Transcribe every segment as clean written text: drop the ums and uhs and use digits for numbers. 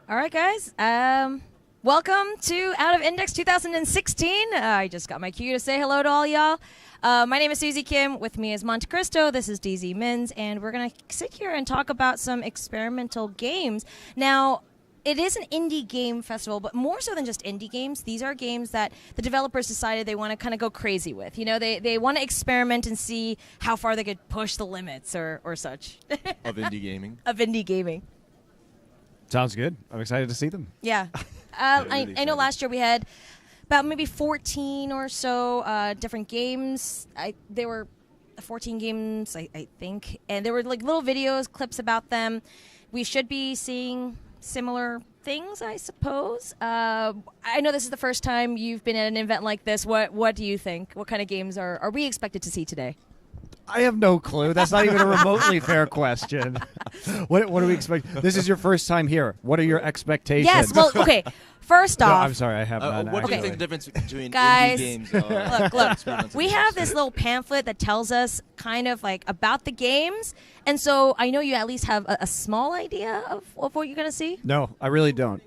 All right, guys. Welcome to Out of Index 2016. I just got my cue to say hello to all y'all. My name is Susie Kim. With me is MonteCristo. This is DZ Mins, and we're going to sit here and talk about some experimental games. Now, it is an indie game festival, but more so than just indie games. These are games that the developers decided they want to kind of go crazy with. You know, they want to experiment and see how far they could push the limits or such. Of indie gaming. Of indie gaming. Sounds good. I'm excited to see them. Yeah. I know last year we had about maybe 14 or so different games. There were 14 games, I think. And there were like little videos, clips about them. We should be seeing similar things, I suppose. I know this is the first time you've been at an event like this. What do you think? What kind of games are we expected to see today? I have no clue. That's not even a remotely fair question. What do we expect? This is your first time here. What are your expectations? Yes, well, okay. First No, off, I'm sorry, I have none. What do you actually. think the difference between Guys, indie games? look. We have this little pamphlet that tells us kind of like about the games, and so I know you at least have a small idea of what you're going to see. No, I really don't.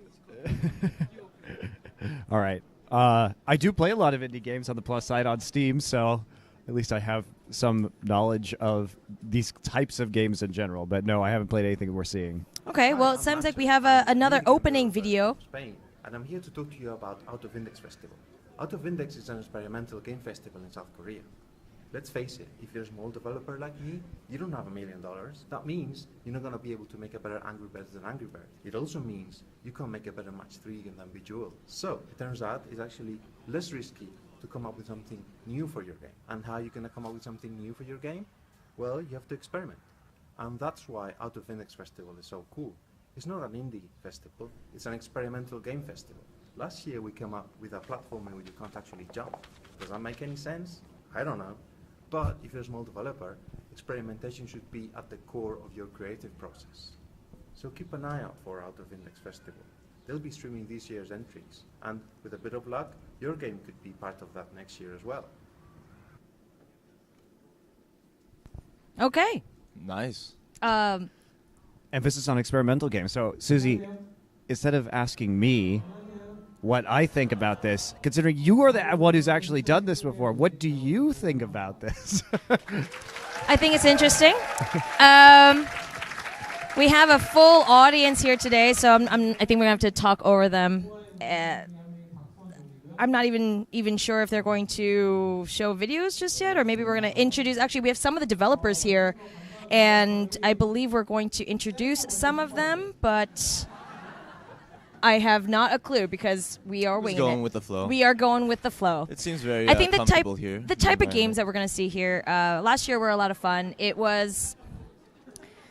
All right. I do play a lot of indie games on the plus side on Steam, so at least I have some knowledge of these types of games in general. But no, I haven't played anything we're seeing. Okay, well, it sounds like we have another opening video. Spain, and I'm here to talk to you about Out of Index Festival. Out of Index is an experimental game festival in South Korea. Let's face it, if you're a small developer like me, you don't have $1 million. That means you're not going to be able to make a better Angry Birds than Angry Birds. It also means you can't make a better Match 3 game than Bejeweled. So, it turns out it's actually less risky to come up with something new for your game. And how are you going to come up with something new for your game? Well, you have to experiment. And that's why Out of Index Festival is so cool. It's not an indie festival, it's an experimental game festival. Last year we came up with a platform where you can't actually jump. Does that make any sense? I don't know. But if you're a small developer, experimentation should be at the core of your creative process. So keep an eye out for Out of Index Festival. They'll be streaming this year's entries, and with a bit of luck, your game could be part of that next year as well. Okay. Nice. Emphasis on experimental games. So, Susie, instead of asking me what I think about this, considering you are the one who's actually done this before, what do you think about this? I think it's interesting. We have a full audience here today, so I think we're going to have to talk over them. I'm not even sure if they're going to show videos just yet, or maybe we're going to introduce. Actually, we have some of the developers here, and I believe we're going to introduce some of them, but I have not a clue because we are winging it. Going with the flow. We are going with the flow. It seems very I think comfortable here. the type of games that we're going to see here. Last year were a lot of fun.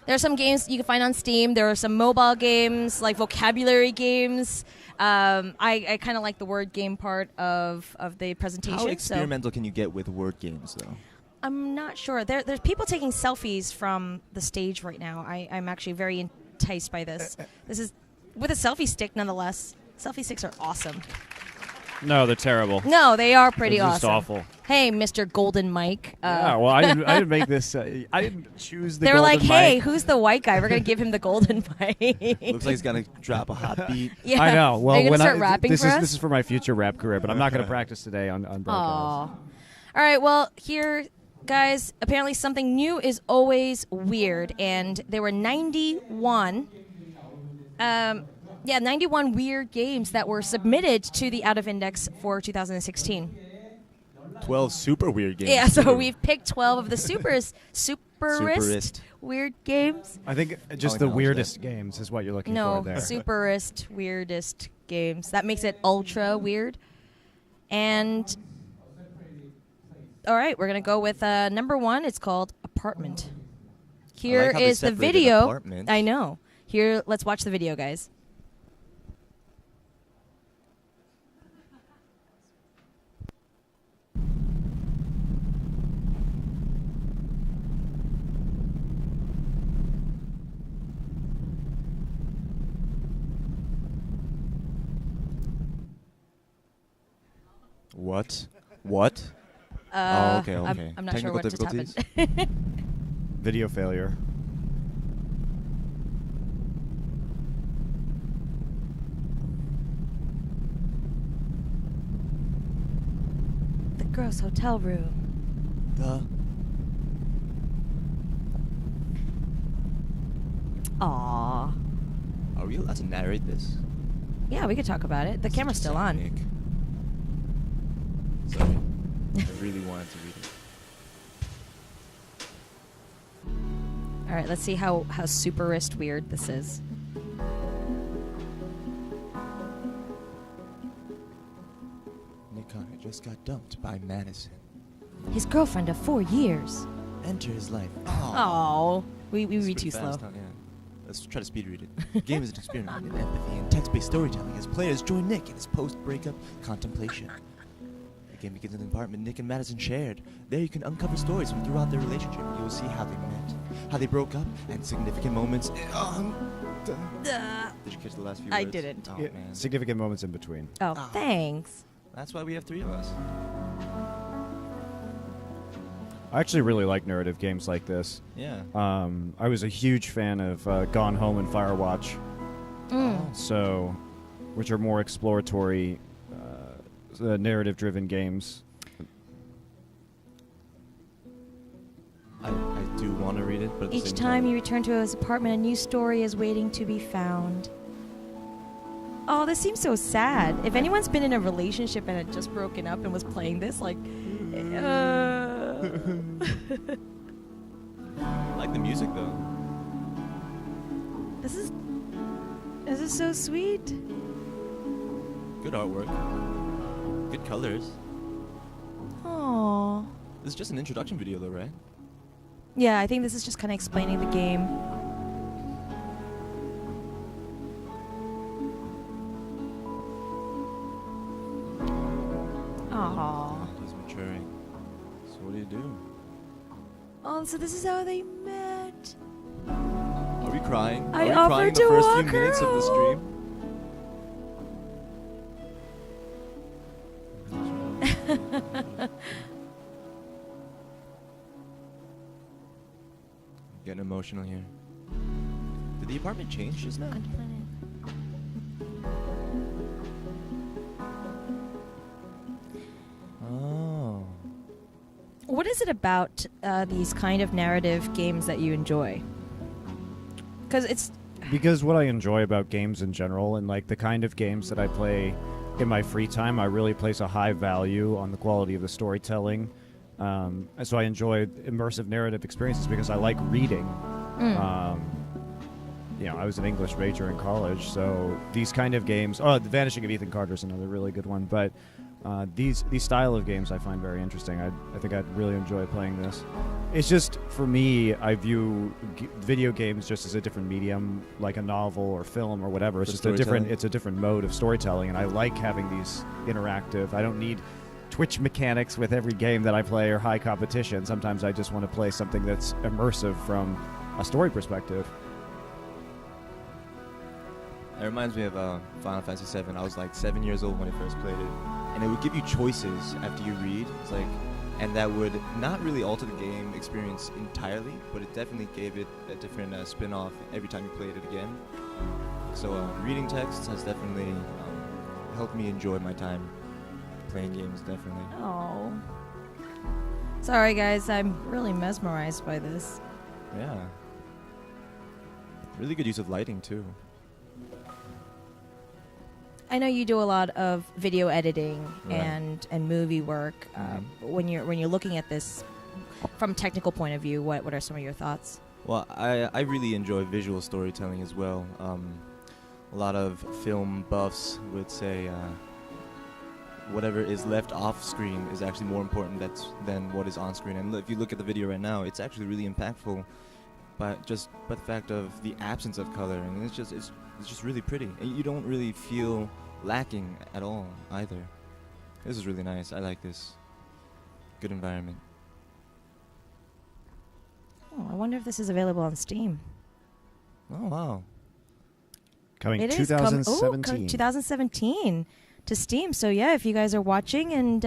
There are some games you can find on Steam. There are some mobile games, like vocabulary games. I kind of like the word game part of the presentation. How experimental can you get with word games, though? I'm not sure. There's people taking selfies from the stage right now. I'm actually very enticed by this. This is with a selfie stick, nonetheless. Selfie sticks are awesome. No, they're terrible. No, they are pretty They're awesome. just awful. Hey, Mr. Golden Mike. Yeah, well, I didn't make this. I didn't choose the They were golden like, hey, mic. who's the white guy? We're going to give him the golden mic. Looks like he's gonna drop a hot beat. Yeah. I know. Well, Are you when going to start rapping this for is us? this is for my future rap career, but I'm not going to practice today on broadcast. Aw. All right, well, here, guys, apparently something new is always weird, and there were 91 weird games that were submitted to the Out of Index for 2016. 12 super weird games. Yeah, so too. we've picked 12 of the superest weird games. I think just the weirdest games is what you're looking No, for there. superest, weirdest games. That makes it ultra weird. And, all right, we're going to go with number one. It's called Apartment. Here how they is the separated video. apartment. I know. Here, let's watch the video, guys. What? What? Oh, okay. I'm not sure Technical what just difficulties? happened. Video failure. gross hotel room. Aww. Are we allowed to narrate this? Yeah, we could talk about it. The camera's still on. Nick. Sorry. I really wanted to read it. All right, let's see how superist weird this is. Nick Connor just got dumped by Madison. His girlfriend of 4 years. Enter his life. Oh, we It's read pretty too fast, slow. huh? Yeah. Let's try to speed read it. The game is an experiment in empathy and text-based storytelling as players join Nick in his post-breakup contemplation. The game begins in an apartment Nick and Madison shared. There you can uncover stories from throughout their relationship. You will see how they met, how they broke up, and significant moments. Did you catch the last few words? I didn't. Oh, Yeah, man. significant moments in between. Oh, Ah. thanks. That's why we have 3 of us. I actually really like narrative games like this. Yeah. I was a huge fan of Gone Home and Firewatch, so which are more exploratory, narrative-driven games. I do want to read it, but at the Each same time you return to his apartment, a new story is waiting to be found. Oh, this seems so sad. If anyone's been in a relationship and had just broken up and was playing this, like, I like the music though. this is so sweet. Good artwork. Good colors. Oh, This is just an introduction video though, right? yeah. I think this is just kind of explaining the game. Aww. He's maturing. So what do you do? Oh, so this is how they met. Are we crying? I Are we offered crying the to first walk few minutes her of the home. stream? Getting emotional here. Did the apartment change just now? Oh. What is it about these kind of narrative games that you enjoy? Because it's Because what I enjoy about games in general, and like the kind of games that I play in my free time, I really place a high value on the quality of the storytelling. So I enjoy immersive narrative experiences because I like reading. I was an English major in college, so these kind of games. Oh, The Vanishing of Ethan Carter is another really good one. But these style of games I find very interesting. I think I'd really enjoy playing this. It's just, for me, I view video games just as a different medium, like a novel or film or whatever. It's For just storytelling. it's a different mode of storytelling, and I like having these interactive. I don't need Twitch mechanics with every game that I play or high competition. Sometimes I just want to play something that's immersive from a story perspective. It reminds me of Final Fantasy VII. I was like 7 years old when I first played it, and it would give you choices after you read. It's like, and that would not really alter the game experience entirely, but it definitely gave it a different spin-off every time you played it again. So reading text has definitely helped me enjoy my time playing games. Definitely. oh, sorry guys, I'm really mesmerized by this. Yeah. Really good use of lighting too. I know you do a lot of video editing Right. and movie work. Mhm. When you're looking at this from a technical point of view, what are some of your thoughts? Well, I really enjoy visual storytelling as well. A lot of film buffs would say whatever is left off screen is actually more important than what is on screen. And if you look at the video right now, it's actually really impactful by the fact of the absence of color, and it's just really pretty. And you don't really feel lacking at all either. This is really nice. I like this. Good environment. Oh, I wonder if this is available on Steam. Oh wow. Coming It is 2017. 2017 to Steam. So yeah, if you guys are watching and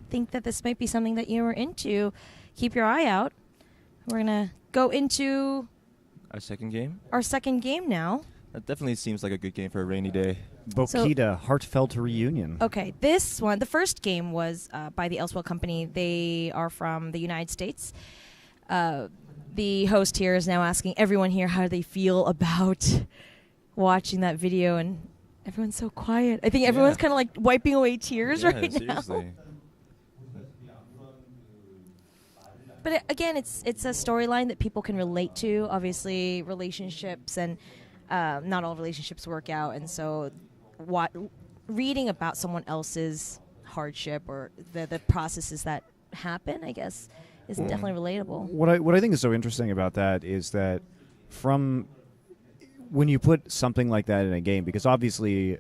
think that this might be something that you were into, keep your eye out. We're gonna go into Our second game? our second game now. That definitely seems like a good game for a rainy day. Bokita Heartfelt Reunion. Okay, this one, the first game was by the Elsewell Company. They are from the United States. The host here is now asking everyone here how they feel about watching that video, and everyone's so quiet. I think everyone's kind of like wiping away tears right seriously. now. But again, it's a storyline that people can relate to. Obviously, relationships and not all relationships work out, and so reading about someone else's hardship or the processes that happen, I guess, is definitely relatable. What I think is so interesting about that is that from when you put something like that in a game, because obviously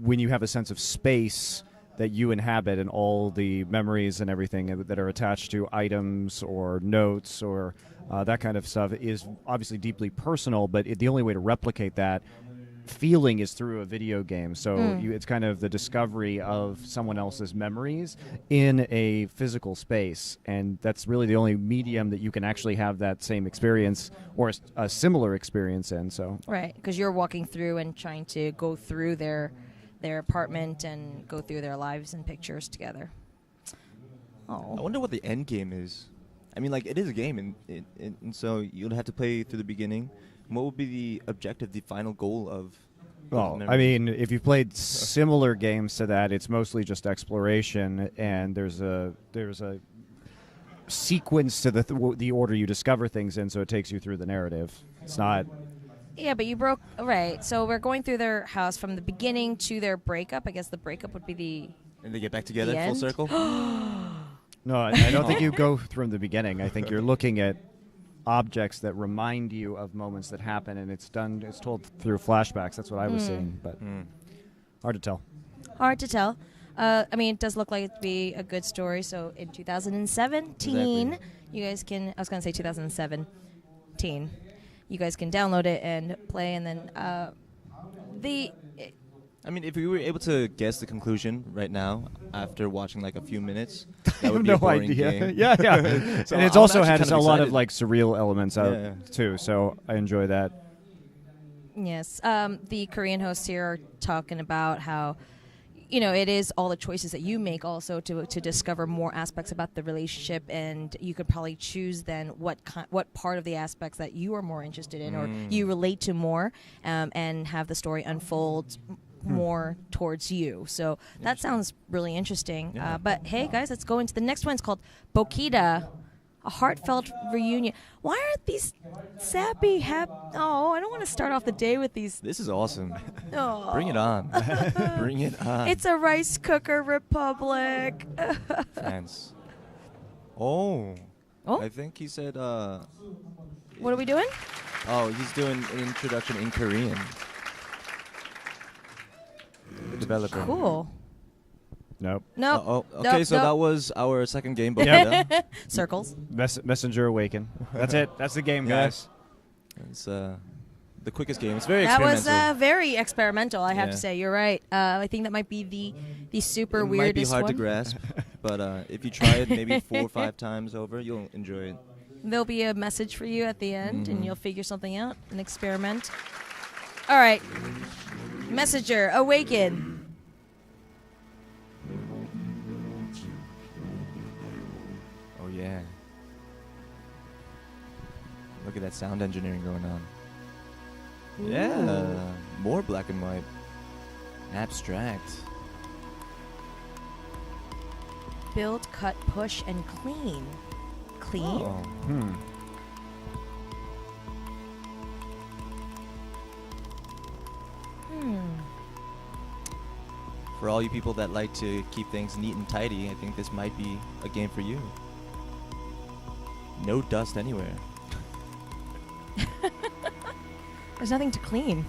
when you have a sense of space that you inhabit and all the memories and everything that are attached to items or notes or that kind of stuff is obviously deeply personal, but the only way to replicate that feeling is through a video game. So it's kind of the discovery of someone else's memories in a physical space, and that's really the only medium that you can actually have that same experience or a similar experience in. So right, because you're walking through and trying to go through their apartment and go through their lives and pictures together. Oh, I wonder what the end game is. I mean, like, it is a game, and so you'll have to play through the beginning. What would be the objective, the final goal of? Well, I mean, if you've played similar games to that, it's mostly just exploration, and there's a sequence to the order you discover things in, so it takes you through the narrative. It's not. Yeah, but you broke. Right, so we're going through their house from the beginning to their breakup. I guess the breakup would be the. And they get back together The full end? circle. No, I don't think you go from the beginning. I think you're looking at objects that remind you of moments that happen, and it's told through flashbacks. That's what I was seeing, but hard to tell. Hard to tell. I mean, it does look like it to be a good story. So in 2017, you guys can. I was going to say 2017. You guys can download it and play, and then I mean, if we were able to guess the conclusion right now after watching like a few minutes, I that would have be a no boring idea. game. Yeah. So And it's I'm also actually had kind a of lot of excited. like surreal elements out Yeah. too, so I enjoy that. Yes. The Korean hosts here are talking about how, it is all the choices that you make also to discover more aspects about the relationship, and you could probably choose then what part of the aspects that you are more interested in or you relate to more, and have the story unfold more towards you. So that sounds really interesting. Yeah. But hey, guys, let's go into the next one. It's called Bokita. A heartfelt reunion. Why aren't these sappy, Oh, I don't want to start off the day with these. This is awesome. Oh. Bring it on. Bring it on. It's a rice cooker republic. France. Oh. Oh? I think he said, What are we doing? oh, he's doing an introduction in Korean. The developer. Cool. Nope. Nope. Okay, Nope, so nope. that was our second game. But Circles. Messenger Awaken. That's it. That's the game, Yeah. guys. It's the quickest game. It's very That experimental. was very experimental, I have Yeah. to say. You're right. I think that might be the super it weirdest might be hard one. to grasp, but if you try it maybe 4 or 5 times over, you'll enjoy it. There'll be a message for you at the end, and Mhm. you'll figure something out, an experiment. All right. Messenger, awaken. Oh yeah. Look at that sound engineering going on. Yeah, more black and white. Abstract. Build, cut, push, and clean. Clean? Oh. For all you people that like to keep things neat and tidy, I think this might be a game for you. No dust anywhere. There's nothing to clean.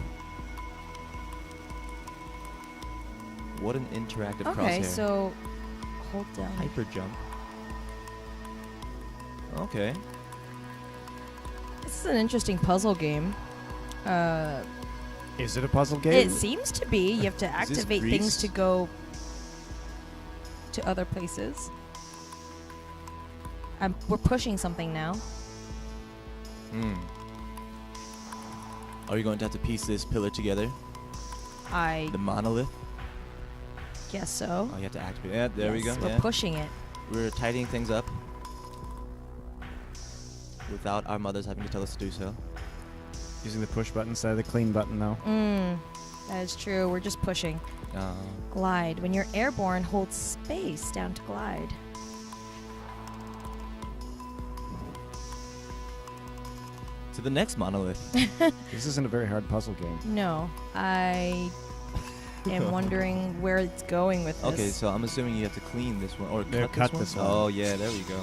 What an interactive Okay, crosshair. so hold down. Hyper jump. Okay. This is an interesting puzzle game. Is it a puzzle game? It seems to be. You have to Is this activate Greece? things to go to other places. We're pushing something now. Are you going to have to piece this pillar together? I The monolith. guess so. Oh, you have to activate. Yeah, there we go. Yes, we're Yeah. pushing it. We're tidying things up without our mothers having to tell us to do so. Using the push button instead of the clean button, though. That is true. We're just pushing. Uh, Glide. When you're airborne, hold space down to glide. to the next monolith. This isn't a very hard puzzle game. No, I am wondering where it's going with this. Okay, so I'm assuming you have to clean this one or Yeah, cut, cut this this one. one. Oh yeah, there we go.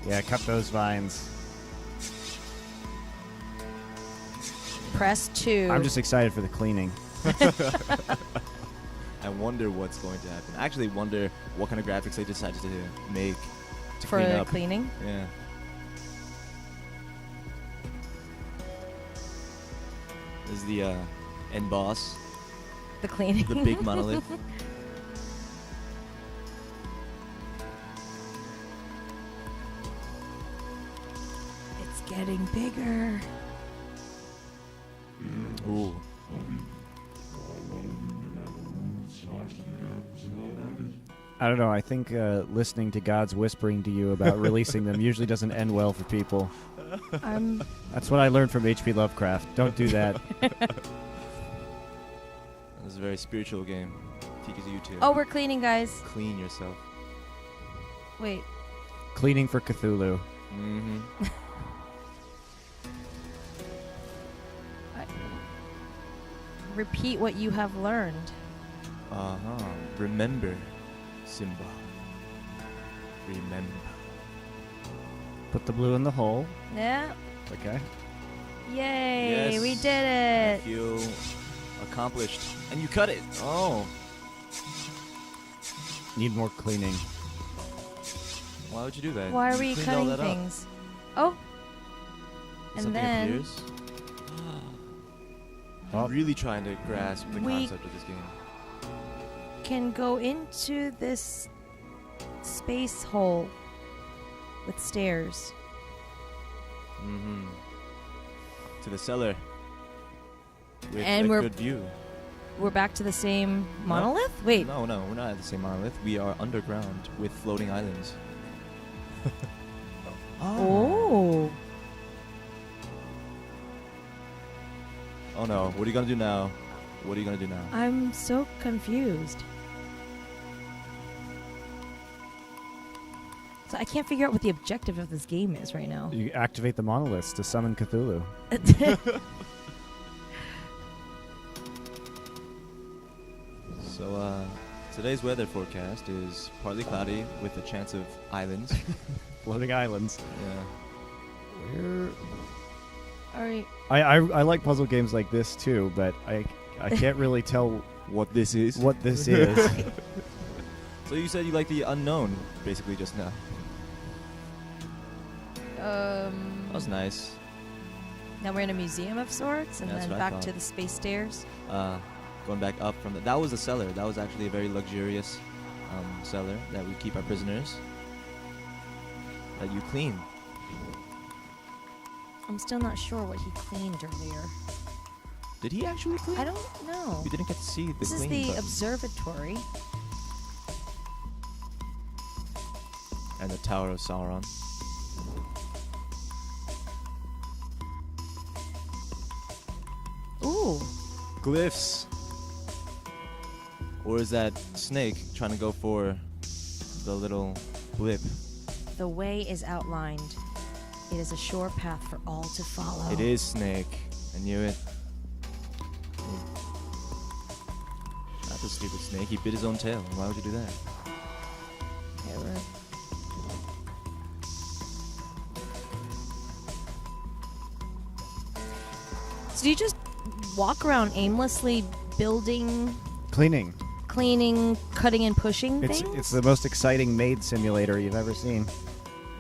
Yeah, cut those vines. Press 2. I'm just excited for the cleaning. I wonder what's going to happen. I actually wonder what kind of graphics they decided to make to for clean up. cleaning. Yeah. This is the end boss, The cleaning. the big monolith. It's getting bigger. Ooh. I don't know. I think listening to God's whispering to you about releasing them usually doesn't end well for people. That's what I learned from H.P. Lovecraft. Don't do that. This is a very spiritual game. Teaches you to Oh, we're cleaning, guys. clean yourself. Wait. Cleaning for Cthulhu. Mm-hmm. Repeat what you have learned. Uh-huh. Remember, Simba. Remember. Put the blue in the hole. Yeah. Okay. Yay, Yes. we did it. I feel accomplished. And you cut it. Oh. Need more cleaning. Why would you do that? Why are You we cleaned all cutting that up. things? Oh, and Something then appears. Oh. I'm really trying to grasp the We- concept of this game. can go into this space hole with stairs. Mm-hmm. To the cellar. With And a we're- good view. We're back to the same monolith? Wait, No, we're not at the same monolith. We are underground with floating islands. oh. Oh no, what are you gonna do now? What are you gonna do now? I'm so confused. So I can't figure out what the objective of this game is right now. You activate the monoliths to summon Cthulhu. So, today's weather forecast is partly cloudy with a chance of islands. Floating islands. Yeah. Where? All right. I like puzzle games like this too, but I can't really tell What this is? what this is. So you said you like the unknown, basically, just now. That was nice. Now we're in a museum of sorts, and That's then what I back to thought. the space stairs. Going back up from that was the cellar. That was actually a very luxurious cellar that we keep our prisoners. That you clean. I'm still not sure what he cleaned earlier. Did he actually clean? I don't know. We didn't get to see the This is clean the button. observatory. And the Tower of Sauron. Ooh. Glyphs. Or is that snake trying to go for the little blip? The way is outlined. It is a sure path for all to follow. It is snake. I knew it. Not the stupid snake. He bit his own tail. Why would you do that? Okay, we're- So do you just walk around aimlessly building, Cleaning. cleaning, cutting and pushing It's things? the most exciting maid simulator you've ever seen.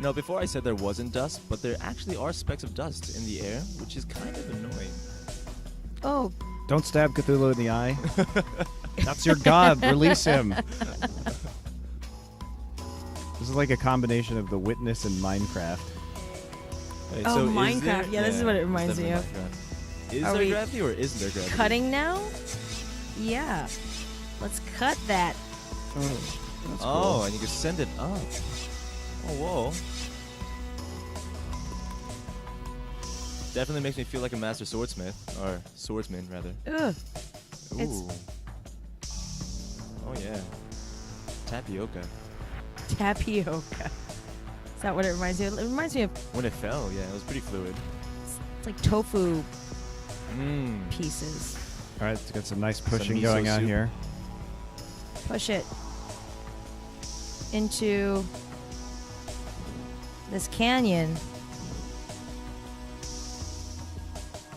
No, before I said there wasn't dust, but there actually are specks of dust in the air, which is kind of annoying. Oh, Don't stab Cthulhu in the eye. That's your god. Release him. This is like a combination of The Witness and Minecraft. Wait, Oh, so is Minecraft. there- Yeah, this is what it it's reminds me definitely of. Minecraft. Is Are there we gravity or isn't there gravity? cutting now? Yeah. Let's cut that. Oh, and you can send it up. Oh, whoa. Definitely makes me feel like a master swordsmith, or swordsman, rather. Ugh. Ooh. Oh, yeah. Tapioca. Tapioca. Is that what it reminds you of? It reminds me of... When it fell, yeah, it was pretty fluid. It's like tofu Mmm. pieces. All right, let's get some nice pushing miso going on soup. here. Push it into this canyon.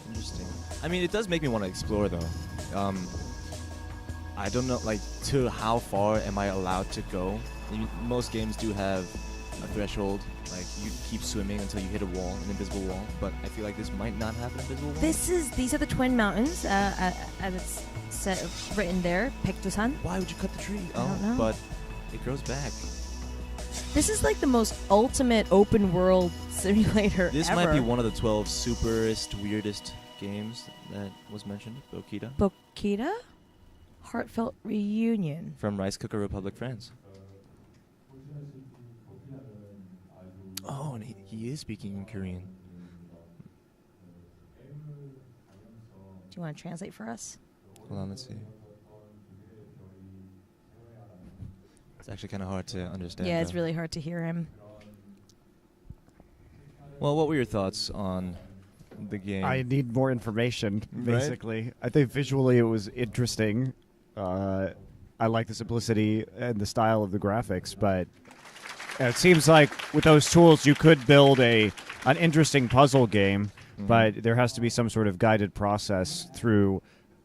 Interesting. I mean, it does make me want to explore, though. I don't know, like, to how far am I allowed to go? Most games do have a threshold. Like, you keep swimming until you hit a wall, an invisible wall. But I feel like this might not have an invisible wall. These are the Twin Mountains, as it's written there, Paektusan. Why would you cut the tree? I don't know. But it grows back. This is like the most ultimate open world simulator This ever. might be one of the 12 superest, weirdest games that was mentioned. Bokita. Bokita? Heartfelt Reunion. From Rice Cooker Republic, France. Oh, and he is speaking in Korean. Do you want to translate for us? Hold on, let's see. It's actually kind of hard to understand. Yeah, it's though. really hard to hear him. Well, what were your thoughts on the game? I need more information, Right? basically. I think visually it was interesting. I like the simplicity and the style of the graphics, but it seems like with those tools you could build an interesting puzzle game, but there has to be some sort of guided process through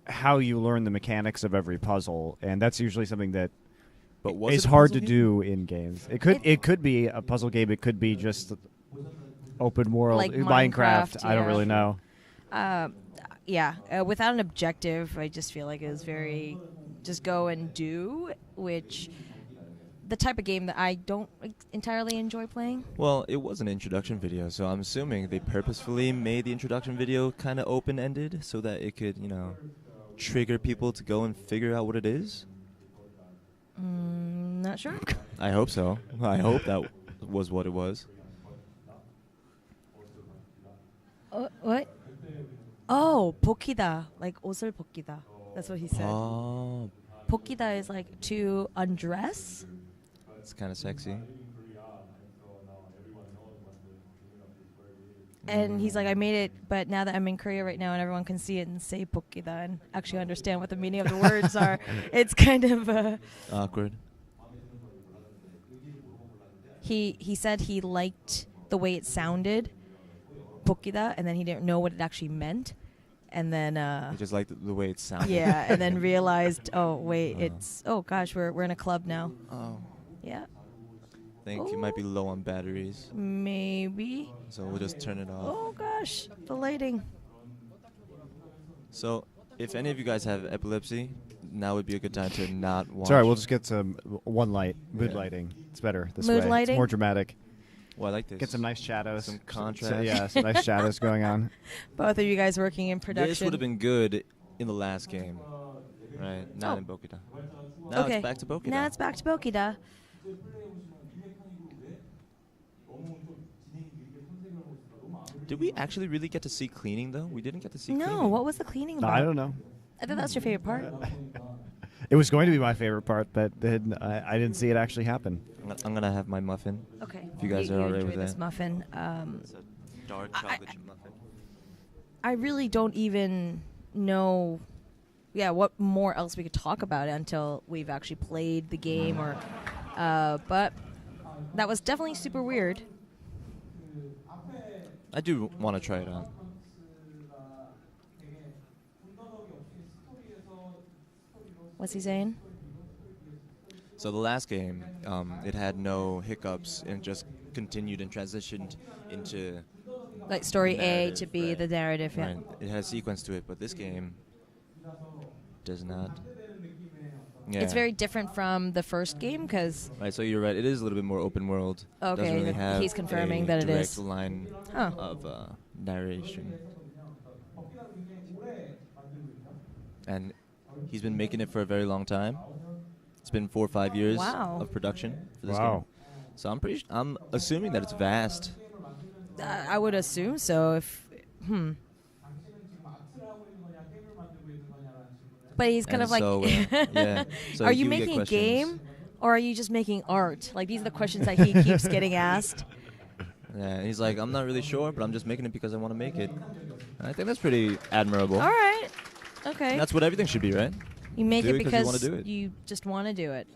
how you learn the mechanics of every puzzle, and that's usually something that But was is it a hard to puzzle do in games. It could be a puzzle game. It could be just open world, Like Minecraft. I don't yeah. really know. Without an objective, I just feel like it was very just go and do, which the type of game that I don't entirely enjoy playing. Well, it was an introduction video, so I'm assuming they purposefully made the introduction video kind of open-ended so that it could, trigger people to go and figure out what it is. Not sure. I hope so. I hope that was what it was. What? Oh, 복이다. Like 옷을 벗기다. That's what he said. Oh, 복이다 is like to undress. it's kind of sexy. And he's like, I made it, but now that I'm in Korea right now and everyone can see it and say 복이다 and actually understand what the meaning of the words are, it's kind of... Awkward. He said he liked the way it sounded, 복이다, and then he didn't know what it actually meant. And then... I just like the way it sounded. yeah, and then realized, oh, wait, it's... Oh, gosh, we're in a club now. Oh, Yeah, I think it might be low on batteries, maybe. so we'll just turn it off. Oh, gosh, the lighting. So, if any of you guys have epilepsy, now would be a good time to not watch. Sorry, we'll just get some mood Yeah. lighting. It's better this Mood way. lighting? It's more dramatic. Well, I like this. Get some nice shadows. Some contrast. Yeah, some nice shadows going on. Both of you guys working in production. This would have been good in the last game, right? Not Oh. in Bokita. Now okay. it's back to Bokita. Now it's back to Bokita. Did we actually really get to see cleaning, though? We didn't get to see No, cleaning. what was the cleaning No, about? I don't know. I thought that was your favorite part. It was going to be my favorite part, but then I didn't see it actually happen. I'm gonna have my muffin. Okay. If you guys are all right enjoy with this that. muffin. It's a dark chocolate chip muffin. I really don't even know, what more else we could talk about until we've actually played the game, or, but that was definitely super weird. I do want to try it out. What's he saying? So the last game, it had no hiccups and just continued and transitioned into Like story A narrative, to B, right. the narrative, yeah. Right. It has sequence to it, but this game does not. Yeah. It's very different from the first game because, Right, so you're right. It is a little bit more open world. Okay, Doesn't really that- have he's confirming a that it direct is. line Huh. of narration. And He's been making it for a very long time. It's been 4 or 5 years Wow. of production for this Wow. game. So I'm assuming that it's vast. I would assume so. But he's kind And of like, so, yeah. So are you get making a questions. game or are you just making art? Like, these are the questions that he keeps getting asked. Yeah, and he's like, I'm not really sure, but I'm just making it because I want to make it. And I think that's pretty admirable. All right. Okay. And that's what everything should be, right? You make Do it it 'cause you because wanna do it. you just want to do it.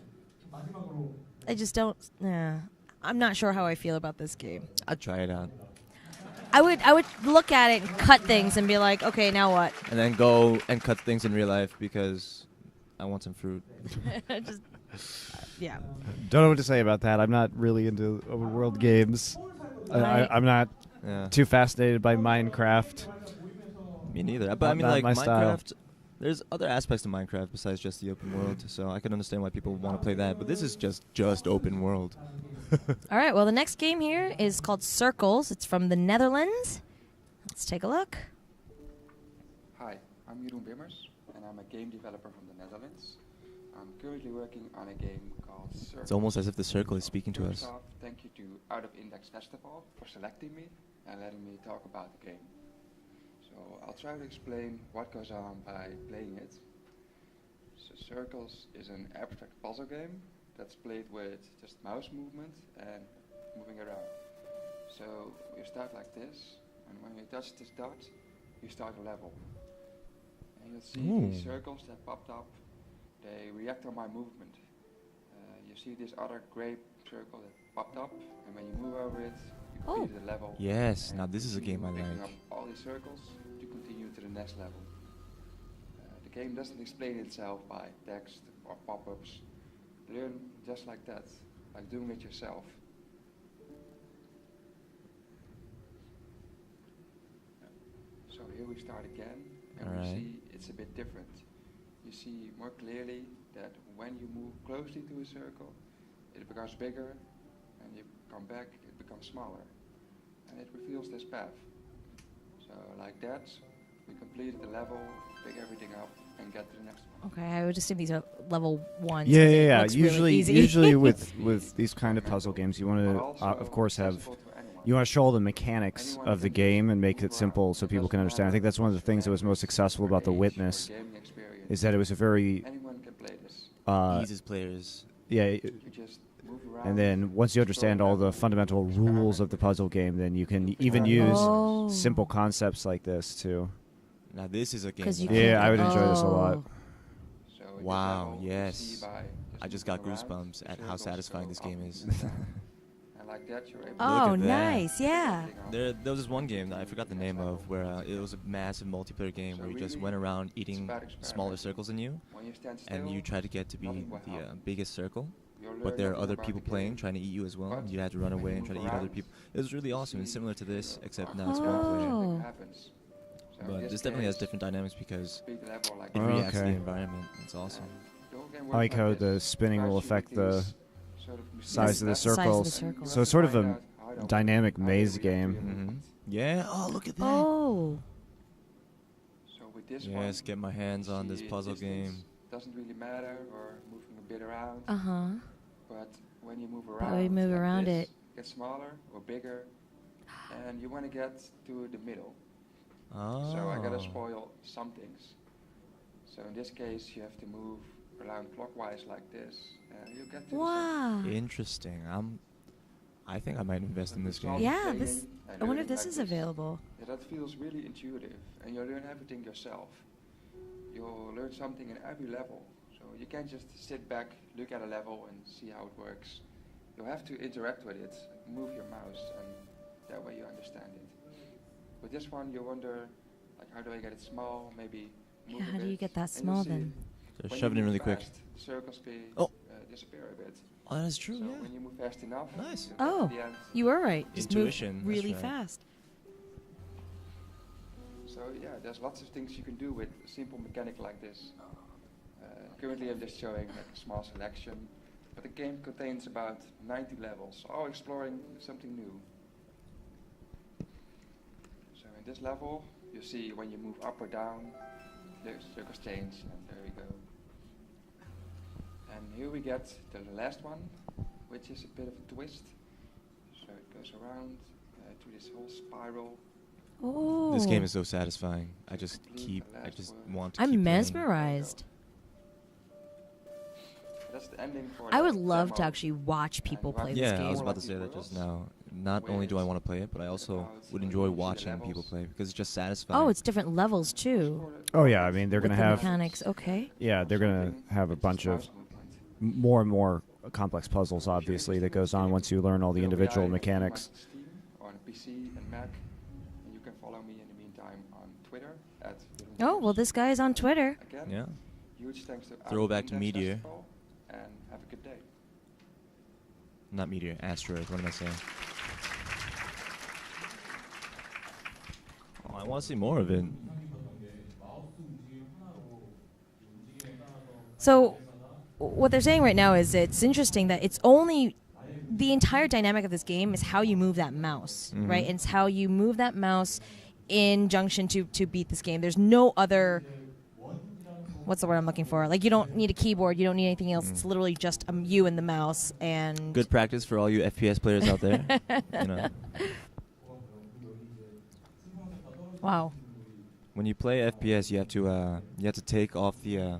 I just don't. I'm not sure how I feel about this game. I'd try it out. I would look at it and cut things and be like, okay, now what? And then go and cut things in real life because I want some fruit. Just, yeah. Don't know what to say about that. I'm not really into open world games. Right. I'm not Yeah. too fascinated by Minecraft. Me neither. But I mean, Not like, my style. Minecraft, there's other aspects of Minecraft besides just the open world, so I can understand why people want to play that. But this is just open world. All right. Well, the next game here is called Circles. It's from the Netherlands. Let's take a look. Hi, I'm Jeroen Bimmers, and I'm a game developer from the Netherlands. I'm currently working on a game called Circles. It's almost as if the circle is speaking to First us. off, thank you to Out of Index Festival for selecting me and letting me talk about the game. So I'll try to explain what goes on by playing it. So Circles is an abstract puzzle game that's played with just mouse movement and moving around. So you start like this, and when you touch this dot, you start a level. And you'll see these circles that popped up, they react on my movement. You see this other gray circle that popped up, and when you move over it, you complete the level. Yes, and now this is a continue game I picking like. up all these circles to continue to the next level. The game doesn't explain itself by text or pop-ups. Learn just like that, like doing it yourself. So here we start again, and we Alright. see it's a bit different. You see more clearly that when you move closely to a circle, it becomes bigger, and you come back, it becomes smaller. And it reveals this path. So like that, we complete the level, pick everything up, and get to the next one. Okay, I would assume these are level 1. Yeah, so it yeah. looks really Usually, easy. usually with these kind of puzzle games, you want But to, also of course, have accessible to anyone. you want to show all the mechanics Anyone of the can game and make move it simple around. so It people can doesn't understand. I think matter that's one of the things that was most successful about The age or Witness, gaming experience. is that it was a very, Anyone can play this. Eases players. yeah. You just move around. And then once you understand all the fundamental rules of the puzzle game, then you can even use Oh. simple concepts like this too. Now this is a game. 'Cause you that Yeah, can't- I would enjoy this a lot. Oh. So in this Wow, level, you yes. see by I just moving got around, goosebumps the at how circles satisfying go this up game is. and down. And like that, you're able Oh, at that. nice. Yeah. There was this one game that I forgot the name of where it was a massive multiplayer game where you just went around eating smaller circles than you, when you stand still, and you try to get to be nothing will the happen. biggest circle. you'll learn But there are nothing other about people the playing, game. trying to eat you as well. But You had to run when away you and try to move eat other around, people. It was really awesome. It's see similar to this, except now it's Oh. one player. Oh. Nothing happens. So in But this this definitely has case, different dynamics because big level like it Oh, reacts to the okay. environment. It's awesome. the whole game I works like how this. the spinning will First you affect make the these sort of size of the steps, Size of the circles. circle. So it's sort of find a out how they dynamic how they maze react to your game. movement. Yeah. Oh, look at that. Oh. So with this Yes, one, get my hands on this see puzzle distance game. Doesn't really matter, or moving a bit around. Uh-huh. But when you move But around, when you move like around this, it- gets smaller or bigger, and you want to get to the middle. Oh. So I gotta spoil some things. So in this case, you have to move around clockwise like this, and you get to the Wow. Interesting. I think I might invest in this game. Yeah, this. I wonder if this is available. Yeah, that feels really intuitive, and you'll learn everything yourself. You'll learn something in every level, so you can't just sit back, look at a level, and see how it works. You'll have to interact with it, move your mouse, and that way you understand it. With this one, you wonder, like, how do I get it small? Maybe move Yeah, a how do you bit, get that and small you'll see then? They're when you shoving it move really quick. fast, the circles Oh. disappear a bit. Oh, that's true. So Yeah. when you move fast enough, Nice. you'll get Oh, to the end. you were right. Just Intuition, move that's really right. fast. So yeah, there's lots of things you can do with a simple mechanic like this. Currently I'm just showing like a small selection, but the game contains about 90 levels, all exploring something new. So in this level, you see when you move up or down, the circles change, and there we go. And here we get to the last one, which is a bit of a twist. So it goes around to this whole spiral. Oh. This game is so satisfying. I just want to keep I'm playing. mesmerized. That's the ending for I the would love to demo. actually watch people play this Yeah, game. I was about to say that just now. Not only do I want to play it, but I also would enjoy watching people play because it's just satisfying. Oh, it's different levels too. Oh yeah, I mean they're With gonna the have mechanics. Okay. yeah they're gonna have a bunch of more and more complex puzzles obviously that goes on once you learn all the individual mechanics. On PC and Mac, and you can follow me in the meantime on Twitter at. Oh well, this guy is on Twitter. Again, Yeah. huge thanks to Throwback to Index Meteor. Festival, and have a good day. Not meteor, asteroid. What am I saying? Oh, I want to see more of it. So, what they're saying right now is it's interesting that it's only the entire dynamic of this game is how you move that mouse, Mhm. right? It's how you move that mouse in junction to beat this game. There's no other. What's the word I'm looking for? Like, you don't need a keyboard. You don't need anything else. It's literally just you and the mouse. And Good practice for all you FPS players out there. You know, wow. when you play FPS, you have to take off the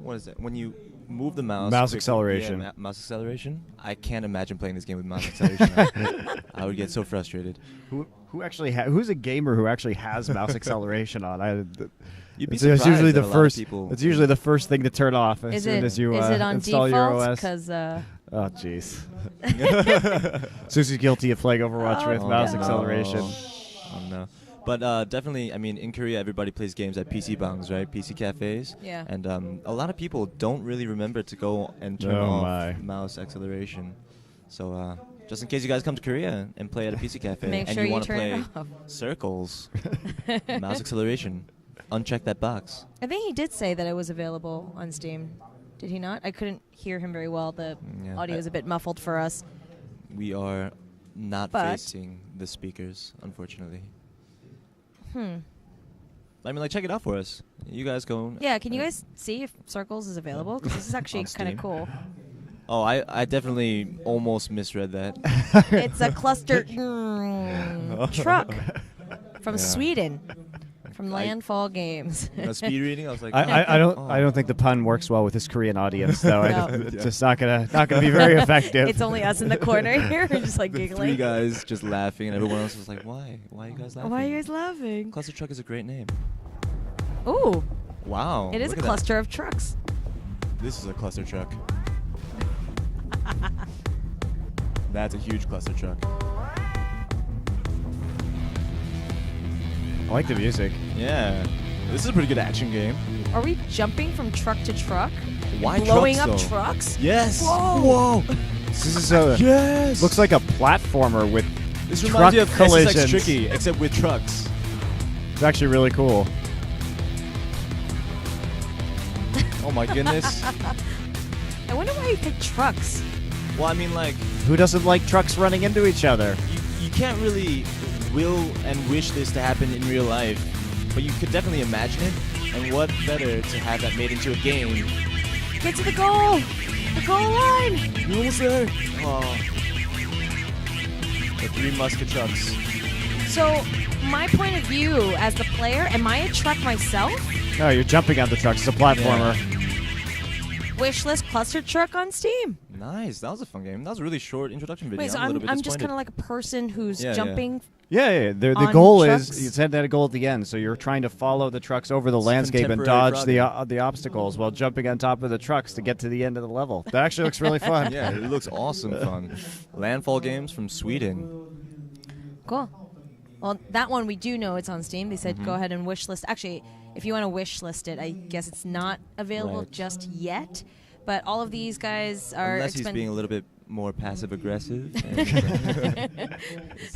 what is it? When you move the mouse. Mouse quickly- acceleration. Yeah, mouse acceleration. I can't imagine playing this game with mouse acceleration. I would get so frustrated. Who actually who's a gamer who actually has mouse acceleration on? You'd be It's surprised usually that the a lot of first. people- It's usually the first thing to turn off as Is soon it as you is it on install your default? OS. Because Oh jeez. Susie's guilty of playing Overwatch with Oh, mouse no. acceleration. Oh no. But definitely, I mean, in Korea, everybody plays games at PC bangs, right? PC cafes. Yeah. And a lot of people don't really remember to go and turn Oh off my. mouse acceleration. So just in case you guys come to Korea and play at a PC cafe Make and sure you you want to turn play it off. circles, mouse acceleration, uncheck that box. I think he did say that it was available on Steam. Did he not? I couldn't hear him very well. The Yeah. audio was a bit muffled for us. We are not But- facing the speakers, unfortunately. Hmm. I mean, like, check it out for us. You guys go. Yeah, can you guys see if Circles is available? Because this is actually On kind of Steam. cool. Oh, I definitely almost misread that. It's a cluster truck from Yeah. Sweden, from I- Landfall Games. Speed reading. I was like, I don't oh. I don't think the pun works well with this Korean audience though. No. It's just not gonna be very effective. It's only us in the corner here, we're just like The giggling. three guys just laughing, and everyone else was like, "Why? Why are you guys laughing?" Why are you guys laughing? Cluster truck is a great name. Ooh, Wow. it is a look at that. cluster of trucks. This is a cluster truck. That's a huge cluster truck. I like the music. Yeah. This is a pretty good action game. Are we jumping from truck to truck? Why Blowing trucks, up though? trucks? Yes. Whoa. This is a Yes. looks like a platformer with This truck reminds me of collisions. SSX Tricky, except with trucks. It's actually really cool. Oh my goodness. I wonder why you picked trucks. Well, I mean, like, Who doesn't like trucks running into each other? you can't really will and wish this to happen in real life, but you could definitely imagine it. And what better to have that made into a game? Get to the goal! The goal line! You're almost there. Oh. The three musket trucks. So, my point of view as the player, am I a truck myself? No, you're jumping on the trucks. It's a platformer. Wishlist cluster truck on Steam. Nice. That was a fun game. That was a really short introduction video. Wait, so I'm a little bit I'm just disappointed. kind of like a person who's Yeah, yeah. jumping. Yeah. The On goal trucks? is you said that a goal at the end, so you're trying to follow the trucks over the It's landscape and contemporary dodge the obstacles while jumping on top of the trucks to get to the end of the level. That actually looks really fun. Yeah, it looks awesome fun. Landfall games from Sweden. Cool. Well, that one we do know it's on Steam. They said Mm-hmm. go ahead and wishlist. Actually, if you want to wishlist it, I guess it's not available Right. just yet. But all of these guys are Unless he's expen- being a little bit more passive aggressive.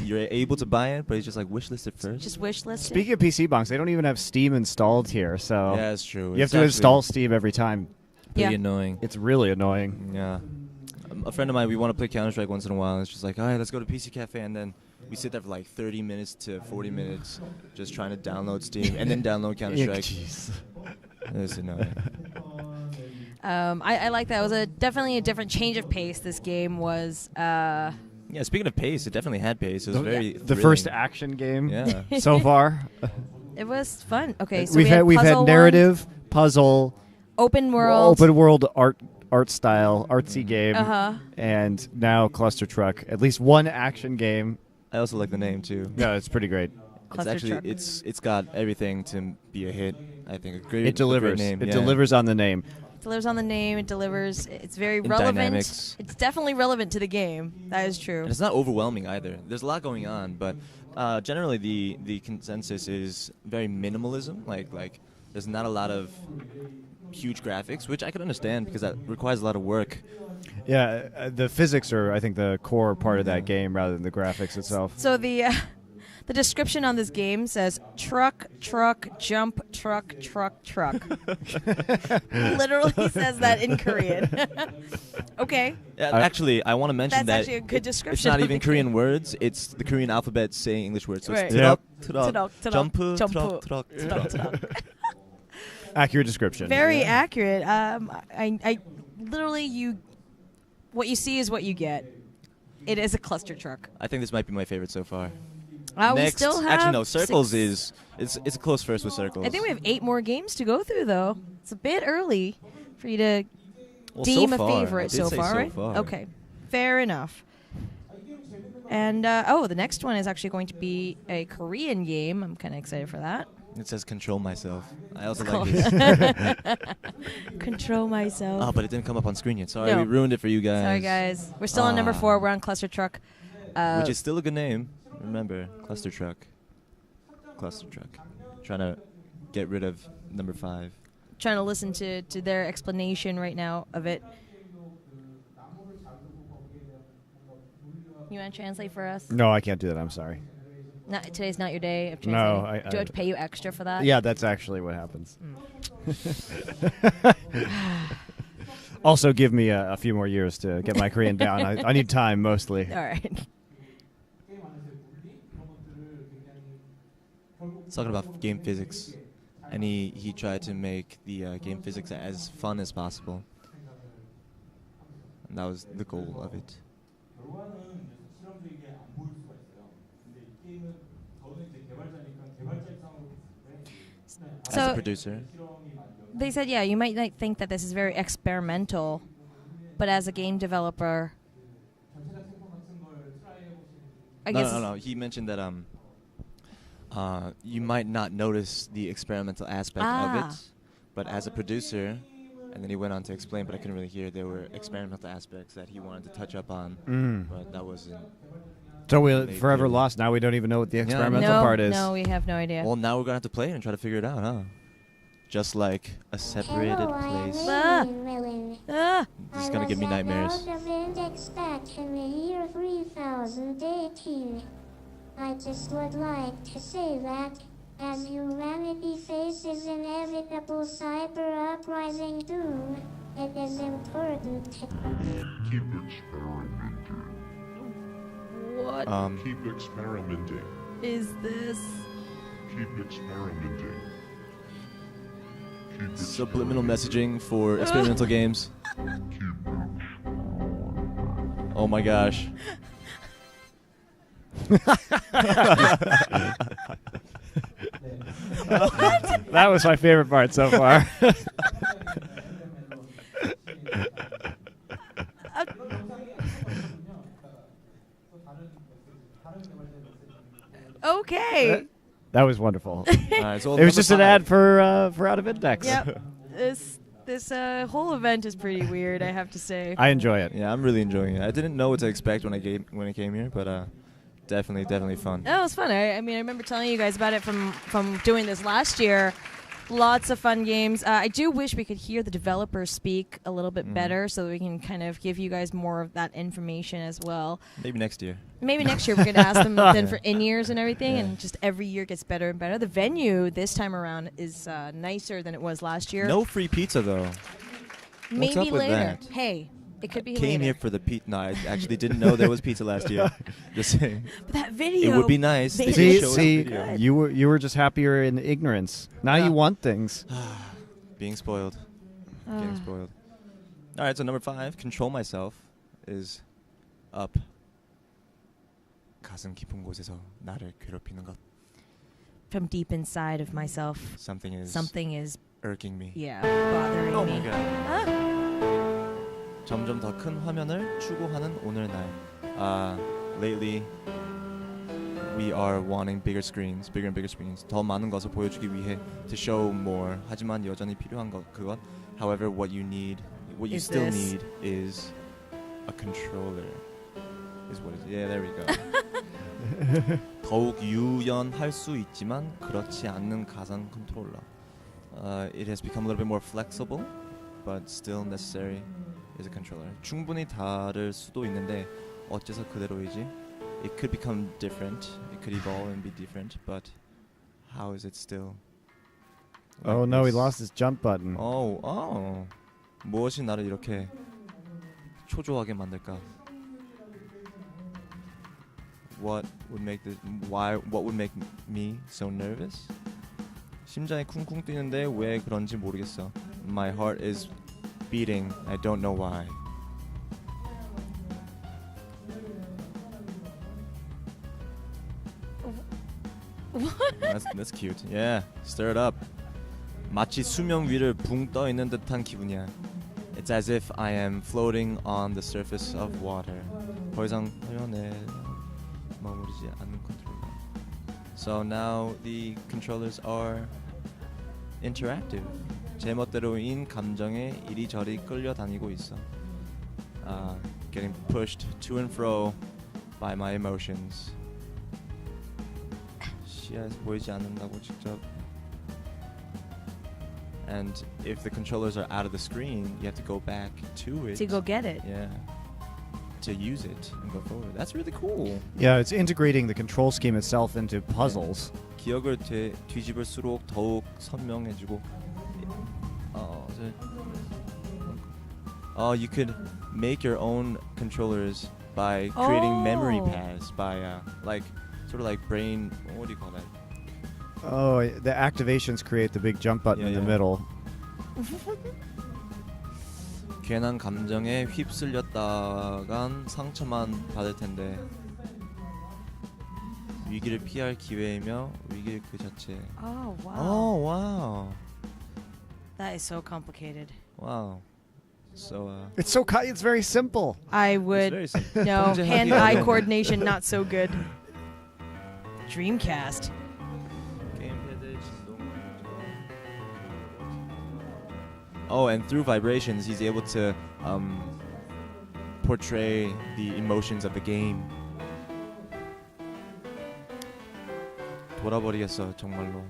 You're able to buy it, but he's just like wishlist it first. just wishlist. Speaking of PC bunks, they don't even have Steam installed here, so Yeah, it's true. you have It's to actually install Steam every time. Pretty Yeah. annoying. It's really annoying. Yeah. A friend of mine, we want to play Counter-Strike once in a while. And it's just like, all right, let's go to PC Cafe. And then we sit there for like 30 minutes to 40 minutes just trying to download Steam and then download Counter-Strike. Jeez. Listen, no. I like that. It was definitely a different change of pace. This game was. Yeah, speaking of pace, it definitely had pace. It was very The thrilling. first action game Yeah. so far. It was fun. Okay, so we've had puzzle narrative, puzzle, open world, art style, artsy game, and now cluster truck. At least one action game. I also like the name too. Yeah, it's pretty great. It's Cluster actually truck. it's got everything to be a hit. I think a great. It delivers. A great name. It yeah. delivers on the name. delivers on the name. It delivers. It's very In relevant. dynamics. It's definitely relevant to the game. That is true. And it's not overwhelming either. There's a lot going on, but generally the consensus is very minimalism. Like there's not a lot of huge graphics, which I can understand because that requires a lot of work. Yeah, the physics are, I think, the core part of that game rather than the graphics itself. So the description on this game says truck, jump, truck. Literally says that in Korean. Okay. Yeah, actually, I want to mention That's that actually a good description. it's not of even the Korean game. words. It's the Korean alphabet saying English words. So Right. it's Yep. truck, jump, truck. Accurate description. Very accurate. I literally what you see is what you get. It is a cluster truck. I think this might be my favorite so far. We Next, still have actually no, Circles 6. it's a close first with Circles. I think we have 8 more games to go through, though. It's a bit early for you to Well, deem so a far. I favorite did so say far, right? far. Okay, fair enough. And the next one is actually going to be a Korean game. I'm kind of excited for that. It says Control Myself. I also Cool. like this. Control myself. Oh, but it didn't come up on screen yet. Sorry, No. we ruined it for you guys. Sorry, guys. We're still on number 4. We're on Cluster Truck. Which is still a good name. Remember, Cluster Truck. Cluster Truck. Trying to get rid of number 5. Trying to listen to their explanation right now of it. You want to translate for us? No, I can't do that. I'm sorry. Today's not your day of No, translating. Do I have to pay you extra for that? Yeah, that's actually what happens. Also, give me a few more years to get my Korean down. I need time, mostly. All right. It's talking about game physics. And he tried to make the game physics as fun as possible. And that was the goal of it. As a So producer. they said, you might think that this is very experimental, but as a game developer, I guess No. He mentioned that you might not notice the experimental aspect of it, but as a producer, and then he went on to explain, but I couldn't really hear, there were experimental aspects that he wanted to touch up on, but that wasn't. So we're Made forever clear. lost. Now we don't even know what the experimental part is. No, we have no idea. Well, now we're gonna have to play it and try to figure it out, huh? Just like a separated place. This is gonna give me nightmares. Out of index back in the year 3018. I just would like to say that as humanity faces inevitable cyber uprising doom, it is important to Keep experimenting. What Keep experimenting. is this? Keep experimenting. Keep Subliminal messaging for experimental games. Oh my gosh. That was my favorite part so far. Okay. That was wonderful. Alright, so It was number just an 5. ad for Out of Index. Yep. This whole event is pretty weird, I have to say. I enjoy it. Yeah, I'm really enjoying it. I didn't know what to expect when I came here, but definitely fun. Oh, it was fun. I mean, I remember telling you guys about it from doing this last year. Lots of fun games. I do wish we could hear the developers speak a little bit better so that we can kind of give you guys more of that information as well. Maybe next year. Maybe next year we're going to ask them then for in-ears and everything, and just every year gets better and better. The venue this time around is nicer than it was last year. No free pizza though. Maybe up with later. that? Hey, it could be Came later. here for the pizza. No, I actually didn't know there was pizza last year. Just saying. But that video. It would be nice. they They did show us See, the video. good. you were just happier in ignorance. Now Yeah. you want things. Being spoiled. Getting spoiled. All right, so number 5, control myself, is up. 가슴 깊은 곳에서 나를 괴롭히는 것. From deep inside of myself, Something is bothering irking me. me. Oh my god. 점점 더 큰 화면을 추구하는 오늘날. Lately, we are wanting bigger and bigger screens. 더 많은 것을 보여주기 위해 to show more. 하지만 여전히 필요한 것 그것. However, what you Is still this? need is a controller. Is what it is. Yeah, there we go. 더욱 유연할 수 있지만 그렇지 않는 가상 컨트롤러. It has become a little bit more flexible, but still necessary is a controller. 충분히 다를 수도 있는데 어째서 그대로이지? It could become different. It could evolve and be different, but how is it still? Oh no, he lost his jump button. Oh. 무엇이 나를 이렇게 초조하게 만들까? What would make me so nervous? 심장이 쿵쿵 뛰는데 왜 그런지 모르겠어. My heart is beating. I don't know why. That's cute. Yeah, stir it up. 마치 수명 위를 붕 떠 있는 듯한 기분이야. It's as if I am floating on the surface of water. 더 이상 화면에 머무르지 않는 컨트롤러. So now the controllers are interactive. 제멋대로인 감정에 이리저리 끌려다니고 있어. Getting pushed to and fro by my emotions. 시야에서 보이지 않는다고 직접. And if the controllers are out of the screen, you have to go back to it. To go get it. Yeah. To use it and go forward. That's really cool. Yeah, it's integrating the control scheme itself into puzzles. 기억을 뒤집을수록 더욱 선명해지고. You could make your own controllers by creating memory paths by sort of like brain. What do you call that? Oh, the activations create the big jump button in the middle. 괜한 감정에 휩쓸렸다간 상처만 받을 텐데 위기를 피할 기회이며 위기 그 자체. Oh wow. Oh wow. That is so complicated. Wow. So It's very simple. I would very simple. no 통제하기 hand-eye 어려운. coordination not so good. Dreamcast. Oh, and through vibrations, he's able to portray the emotions of the game. 돌아버리겠어, 정말로.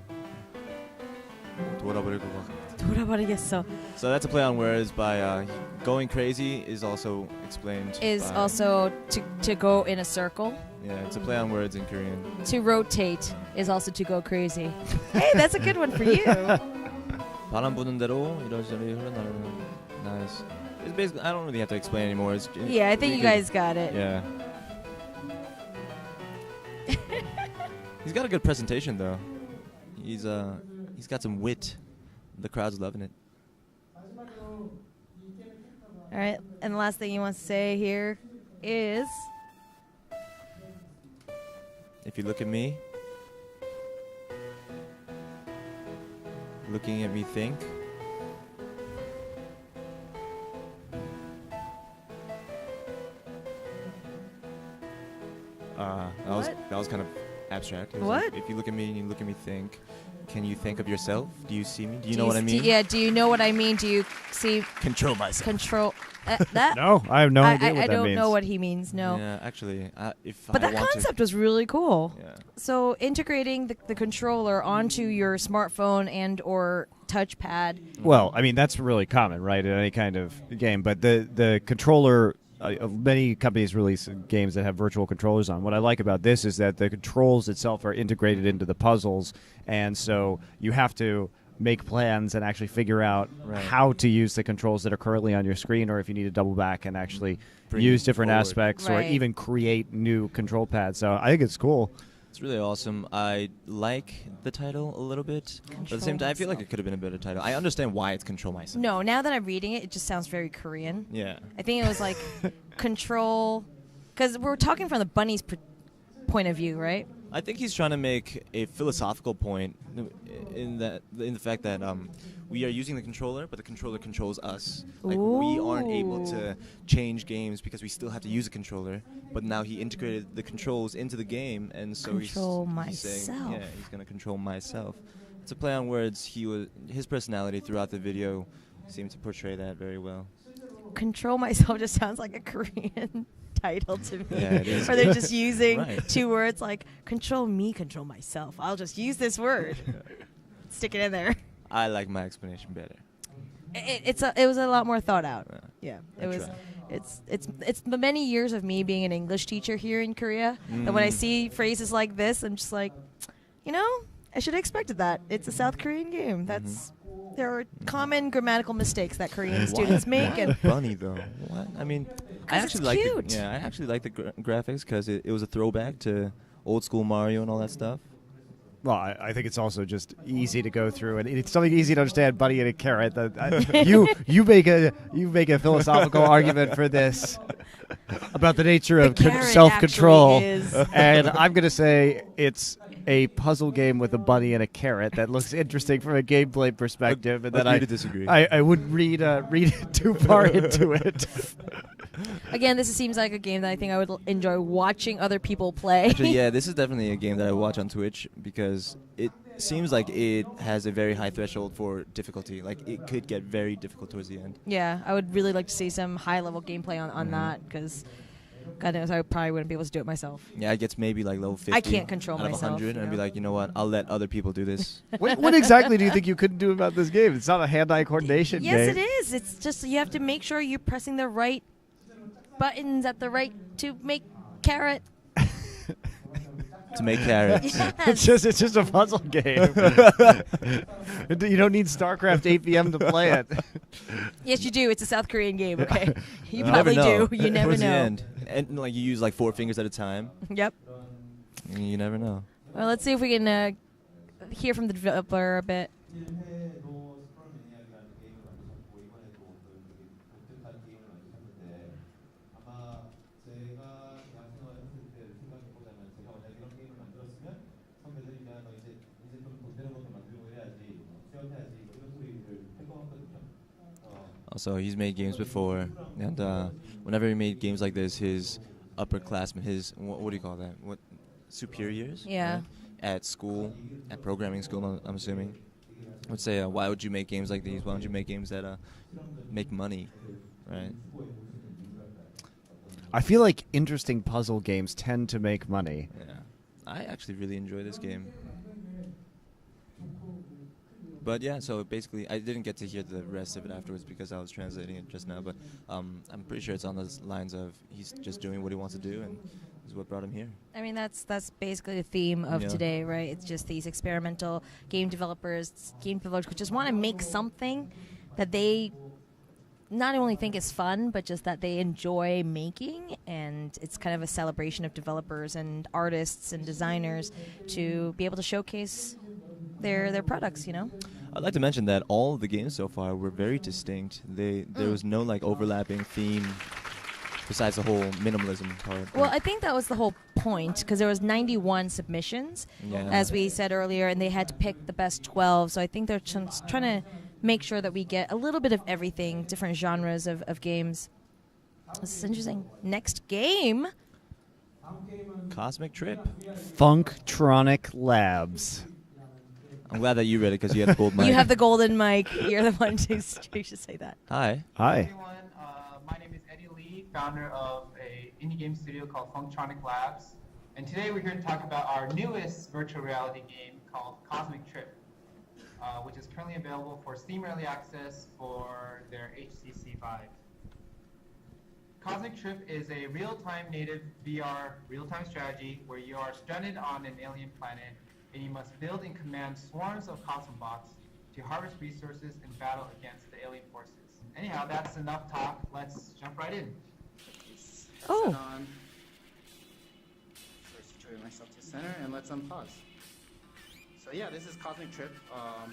돌아버릴 것 같아. 돌아버리겠어. So that's a play on words by going crazy is also explained. Is by, also to go in a circle. Yeah, it's a play on words in Korean. To rotate is also to go crazy. Hey, that's a good one for you. 바람 부는 대로 이러저리 흘러나르는. Nice. It's basically, I don't really have to explain anymore. Yeah, I think you guys got it. Yeah. He's got a good presentation though. He's got some wit. The crowd's loving it. All right, and the last thing you want to say here is If you look at me, looking at me think. That was kind of abstract. It was What? Like, if you look at me and you look at me think, can you think of yourself? Do you see me? Do you know what I mean? Yeah, do you know what I mean? Do you see Control myself. control that? No, I have no idea what I that don't means. know what he means. No. Yeah, actually, But that concept was really cool. Yeah. So integrating the controller onto your smartphone and or touchpad. Well, I mean that's really common, right, in any kind of game. But the controller, many companies release games that have virtual controllers on. What I like about this is that the controls itself are integrated into the puzzles, and so you have to make plans and actually figure out how to use the controls that are currently on your screen, or if you need to double back and actually Bring use it different forward. aspects, or Right. even create new control pads. So I think it's cool. It's really awesome. I like the title a little bit, but at the same time, I feel like it could have been a better title. I understand why it's Control Myself. No, now that I'm reading it, it just sounds very Korean. Yeah. I think it was like control, because we're talking from the bunny's point of view, right? I think he's trying to make a philosophical point in the fact that we are using the controller, but the controller controls us. Like we aren't able to change games because we still have to use a controller. But now he integrated the controls into the game, and so he's saying, yeah, he's gonna control myself. It's a play on words. His personality throughout the video seemed to portray that very well. Control myself just sounds like a Korean title to me. Yeah, it is. Or they're just using Right. 2 words like control me, control myself. I'll just use this word. Stick it in there. I like my explanation better. It was a lot more thought out. Yeah, I it was. try. It's the many years of me being an English teacher here in Korea, and when I see phrases like this, I'm just like, I should have expected that. It's a South Korean game. There are common grammatical mistakes that Korean students make, Why and a bunny though? What? I mean, I 'Cause actually it's like cute. I actually like the graphics because it was a throwback to old school Mario and all that stuff. Well, I think it's also just easy to go through, and it's something easy to understand. Bunny and a carrot. You make a philosophical argument for this about the nature of carrot self-control, actually is. and I'm going to say it's a puzzle game with a bunny and a carrot that looks interesting from a gameplay perspective, and that Agree to disagree. I wouldn't read too far into it. again, this seems like a game that I think I would enjoy watching other people play. Actually, yeah, this is definitely a game that I watch on Twitch because it seems like it has a very high threshold for difficulty. Like it could get very difficult towards the end. Yeah, I would really like to see some high-level gameplay on that, because God knows I probably wouldn't be able to do it myself. Yeah, it gets maybe like level 50. I can't control out of myself, 100, and I'd be you know? like, you know what? I'll let other people do this. What exactly do you think you couldn't do about this game? It's not a hand-eye coordination game. Yes, it is. It's just you have to make sure you're pressing the right buttons at the right to make carrot. To make carrots. It's just a puzzle game. You don't need StarCraft 8 PM to play it. Yes, you do. It's a South Korean game. Okay, you never probably know. do. You never Towards know. the end. And like you use like 4 fingers at a time. Yep. And you never know. Well, let's see if we can hear from the developer a bit. Also, he's made games before, and whenever he made games like this, his upperclassmen, his what do you call that? What superiors? Yeah. right? At school, at programming school, I'm assuming, would say, "Why would you make games like these? Why don't you make games that make money?" Right? I feel like interesting puzzle games tend to make money. Yeah. I actually really enjoy this game. But yeah, so basically, I didn't get to hear the rest of it afterwards because I was translating it just now. But I'm pretty sure it's on the lines of he's just doing what he wants to do, and this is what brought him here. I mean, that's basically the theme of Yeah. today, right? It's just these experimental game developers who just want to make something that they not only think is fun, but just that they enjoy making, and it's kind of a celebration of developers and artists and designers to be able to showcase their products, you know? I'd like to mention that all of the games so far were very distinct. There was no like overlapping theme besides the whole minimalism part. Well, I think that was the whole point, because there was 91 submissions, Yeah. as we said earlier, and they had to pick the best 12. So I think they're trying to make sure that we get a little bit of everything, different genres of games. This is interesting. Next game. Cosmic Trip. Funktronic Labs. I'm glad that you read it because you had the gold mic. You have the golden mic. You're the one who you should say that. Hi. Hi. Everyone, my name is Eddie Lee, founder of a indie game studio called Funktronic Labs, and today we're here to talk about our newest virtual reality game called Cosmic Trip, which is currently available for Steam Early Access for their HTC Vive. Cosmic Trip is a real-time native VR real-time strategy where you are stranded on an alien planet and you must build and command swarms of cosmobots to harvest resources and battle against the alien forces. Anyhow, that's enough talk. Let's jump right in. Oh. First, show myself to center and let's unpause. So yeah, this is Cosmic Trip.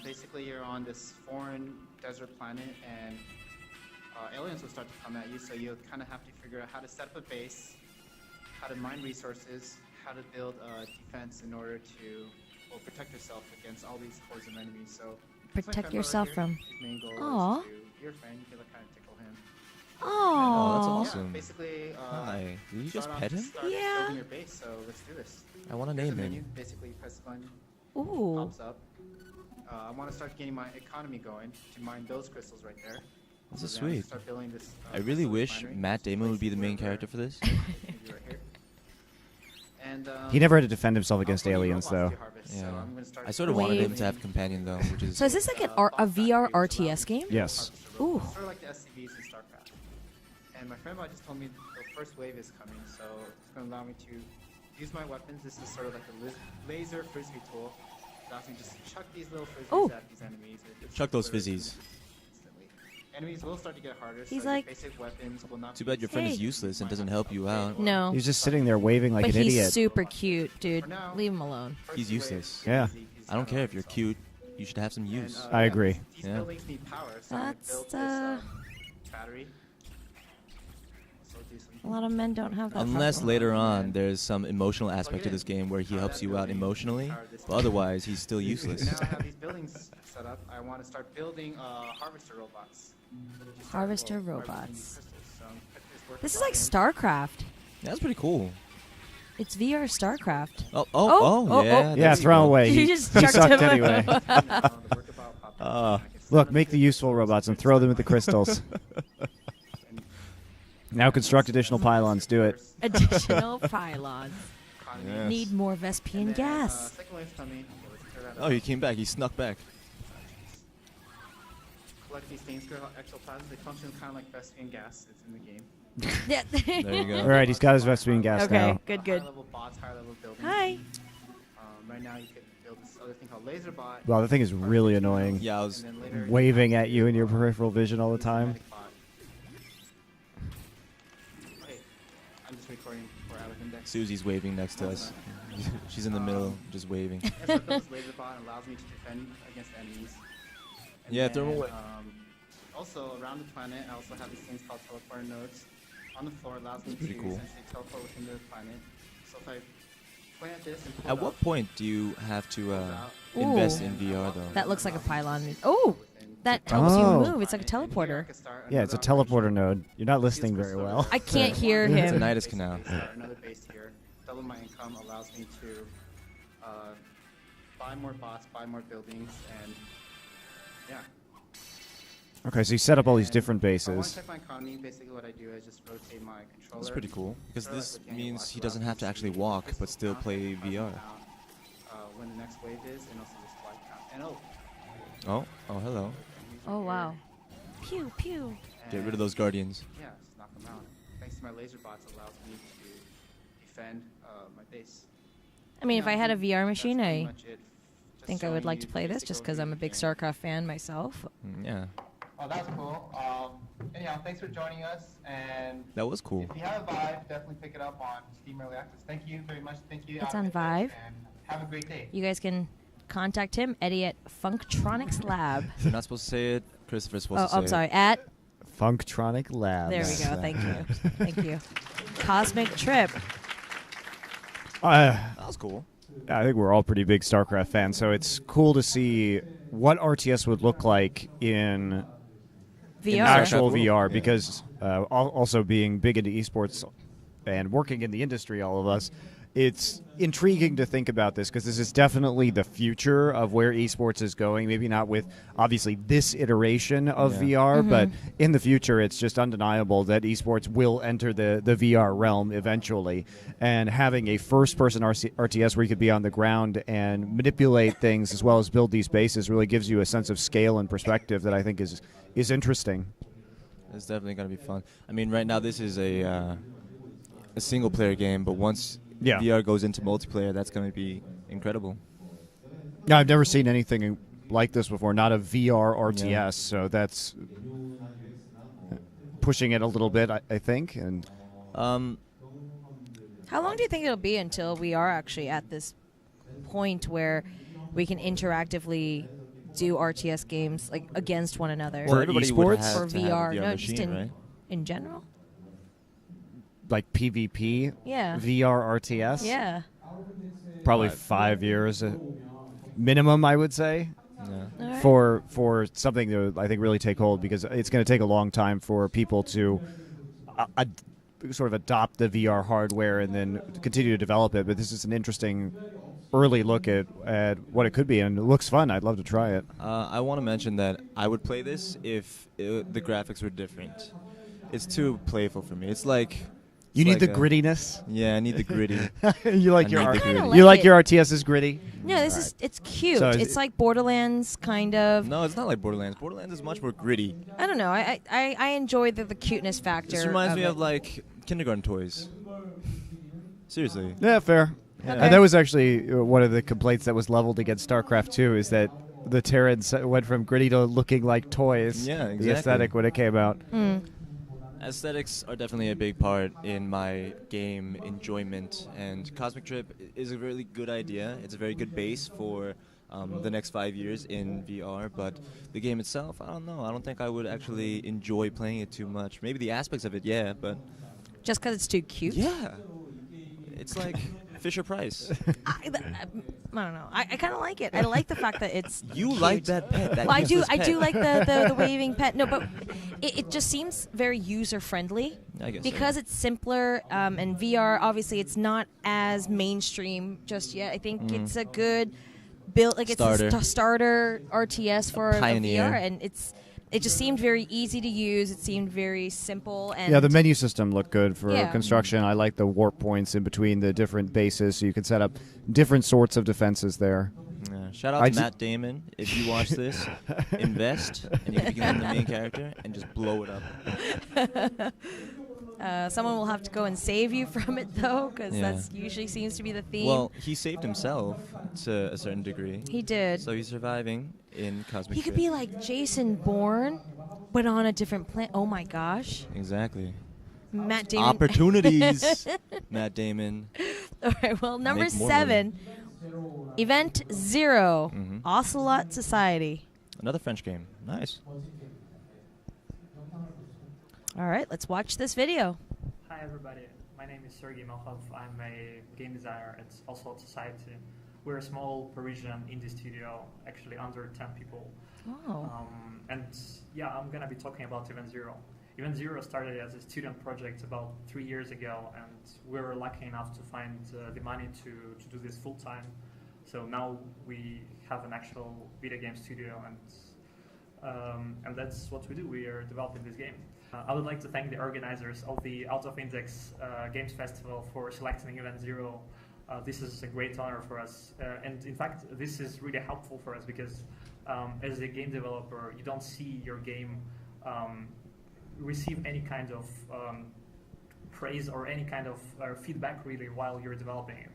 Basically, you're on this foreign desert planet, and aliens will start to come at you. So you'll kind of have to figure out how to set up a base, how to mine resources, how to build a defense in order to protect yourself against all these hordes of enemies. So Protect yourself from. His main goal Aw. is to your friend. You can kind of tickle him. Oh, that's Oh. awesome. Yeah, basically, Hi. Did you just start off pet to him? start Yeah. building your base. So let's do this. I want to Here's name the menu. him. Basically, you press the button. Ooh. Pops up. I want to start getting my economy going to mine those crystals right there. This is So then sweet. start building this, I really crystal wish refinery. Matt So Damon would be the place main where character for this. maybe right here. And, He never had to defend himself I'll against put aliens, robots though. to harvest, so Yeah. I'm gonna start I sort of wanted him Wait. to have a companion though, which is So is this like a VR RTS game? Yes. Ooh. Sort of like the SCVs in StarCraft. And my friend just told me the first wave is coming, so it's going to allow me to use my weapons. This is sort of like a laser frisbee tool. It allows me to just chuck these little frisbees Oh. at these enemies. It Chuck those literally fizzies. instantly. Enemies will start to get harder. He's so your like- basic weapons will not Too be bad your friend is Hey. useless and doesn't help you out. No. He's just sitting there waving like But an he's idiot. super cute, dude. For now, Leave him alone. first He's wave useless. is Yeah. easy. He's I don't got care all if you're himself. cute. You should have some And, use. I agree. These Yeah. buildings need power, so I'm gonna That's, build this battery. Also do some A lot of men don't have that. Unless problem. later on there's some emotional aspect to this game where he helps you out emotionally, but otherwise he's still useless. Now I have these buildings set up. I want to start building harvester robots. Harvester Well, robots. crystals. So put work This is robot like in. StarCraft. That's pretty cool. It's VR StarCraft. Oh, oh, yeah. oh. Yeah, that's throw him cool. away. You He, just he chucked sucked him anyway. out. The work about popped up. I can set Look, up make the this, useful robots and throw them at the crystals. and Now construct additional pylons. Do it. Additional pylons. economy. Yes. Need more Vespian And then, gas. second wave's coming. Okay, let's clear that Oh, up. he came back. He snuck back. Collect these things, ectoplasms. They function kind of like Vespian gas. It's in the game. Yeah. There you go. All right, he's got his Vespian gas Okay. now. Good, good. High-level bots, high-level buildings. Hi. Right now, you can build this other thing called laser bot. Well, the thing is really annoying. Yeah, I was. And then later Waving at you in your peripheral vision all the time. Automatic bot. Hey, I'm just recording for Out of Index. Susie's waving next to us. She's in the middle, just waving. And so this laser bot allows me to defend against enemies. And Yeah, throw 'em then, away. Also, around the planet, I also have these things called teleporter nodes. On the floor, allows me to pretty cool. essentially teleport within the planet. So if I point at this and pull At it what up, point do you have to pulls out, invest Ooh. in VR though? That looks like a pylon. Oh, within that helps Oh. you move. It's like a planet. And here I teleporter. can start Yeah, it's a another teleporter operation. node. You're not Use listening very crystal well. I can't hear It's a him. Tinnitus canal. Basically start another base here. Double my income allows me to buy more bots, buy more buildings, and yeah. Okay, so you set up all these different If I want to bases. check my economy, basically what I do is just rotate my controller. That's pretty cool because Sort of this like what Daniel means watched he about doesn't have to this actually week. walk Crystal but still count, play crystal VR. count, when the next wave is, and also this flight count. And Oh, hello. Oh, wow. Pew, pew. Get rid of those guardians. Yeah, just knock them out. Thanks to my laser bots, allows me to defend my base. I mean, if Yeah, I had a that's VR machine, pretty I much it. Just think I would showing like you to play the this just basic because I'm a overview big of the game. StarCraft fan myself. Yeah, Oh, that's cool. Anyhow, thanks for joining us. And that was cool. if you have a Vive, definitely pick it up on Steam Early Access. Thank you very much. Thank you. It's Out of on Index, Vive. And have a great day. You guys can contact him, Eddie at Funktronics Lab. You're not supposed to say it. Christopher's supposed Oh, to say I'm it. sorry. At Funktronic Labs. there we go. Thank you. Thank you. Cosmic Trip. Uh, That was cool. I think we're all pretty big StarCraft fans, so it's cool to see what RTS would look like in VR. actual StarCraft VR world. Yeah. because also being big into esports and working in the industry, all of us, it's intriguing to think about this because this is definitely the future of where esports is going. Maybe not with obviously this iteration of Yeah. VR, Mm-hmm. but in the future, it's just undeniable that esports will enter the VR realm eventually. And having a first-person RTS where you could be on the ground and manipulate things as well as build these bases really gives you a sense of scale and perspective that I think is interesting. It's definitely gonna be fun. I mean, right now this is a single-player game, but once Yeah. VR goes into multiplayer, that's gonna be incredible. Yeah, I've never seen anything like this before. Not a VR RTS, Yeah. so that's pushing it a little bit, I think. And How long do you think it'll be until we are actually at this point where we can interactively do RTS games like against one another? Well, For everybody would esports? have Or to have a VR? VR No, machine, just in right? in general. Like PvP, Yeah. VR RTS. Yeah. Probably 5 years minimum, I would say. Yeah. All right. For something to, I think, really take hold, because it's going to take a long time for people to sort of adopt the VR hardware and then continue to develop it. But this is an interesting early look at what it could be, and it looks fun. I'd love to try it. I want to mention that I would play this if the graphics were different. It's too playful for me. It's like You need like the a- grittiness. Yeah, I need the gritty. You like I your need the R- gritty. like you like it. your RTSs gritty. No, this is it's cute. So is it's it- like Borderlands kind of. No, it's not like Borderlands. Borderlands is much more gritty. I don't know. I enjoy the cuteness factor. This reminds me it. of like kindergarten toys. Seriously. Yeah, fair. Yeah. Okay. And that was actually one of the complaints that was leveled against StarCraft 2, is that the Terrans went from gritty to looking like toys. Yeah, The exactly. aesthetic when it came out. Mm. Aesthetics are definitely a big part in my game enjoyment, and Cosmic Trip is a really good idea. It's a very good base for the next 5 years in VR, but the game itself, I don't know. I don't think I would actually enjoy playing it too much. Maybe the aspects of it, yeah, but Just because it's too cute. yeah. It's like Fisher Price. I don't know. I kind of like it. I like the fact that it's. You cute. like that pet. That Well, I do. useless I do pet. like the waving pet. No, but it just seems very user friendly. I guess so. Because it's simpler, and VR obviously it's not as mainstream just yet. I think it's a good build, like it's Starter. a starter RTS for a pioneer. VR, and it just seemed very easy to use. It seemed very simple, and Yeah, the menu system looked good for Yeah. construction. I like the warp points in between the different bases, so you can set up different sorts of defenses there. Yeah. Shout out I to ju- Matt Damon. If you watch this, invest, and you can become the main character and just blow it up. someone will have to go and save you from it though, because Yeah. that's usually seems to be the theme. Well, he saved himself to a certain degree. He did. So he's surviving in Cosmic He could Trip. be like Jason Bourne, but on a different planet. Oh my gosh, Exactly. Matt Damon. Opportunities, Matt Damon. All right. Well, number Make more 7, Event Zero, Mhm. Ocelot Society. Another French game. Nice. All right, let's watch this video. Hi everybody, my name is Sergei Melchov. I'm a game designer at Ocelot Society. We're a small Parisian indie studio, actually under 10 people. Oh. And yeah, I'm gonna be talking about Event Zero. Event Zero started as a student project about 3 years ago, and we were lucky enough to find the money to do this full time. So now we have an actual video game studio, and that's what we do. We are developing this game. I would like to thank the organizers of the Out of Index Games Festival for selecting Event Zero. This is a great honor for us, and in fact, this is really helpful for us because as a game developer, you don't see your game receive any kind of praise or any kind of feedback really while you're developing it.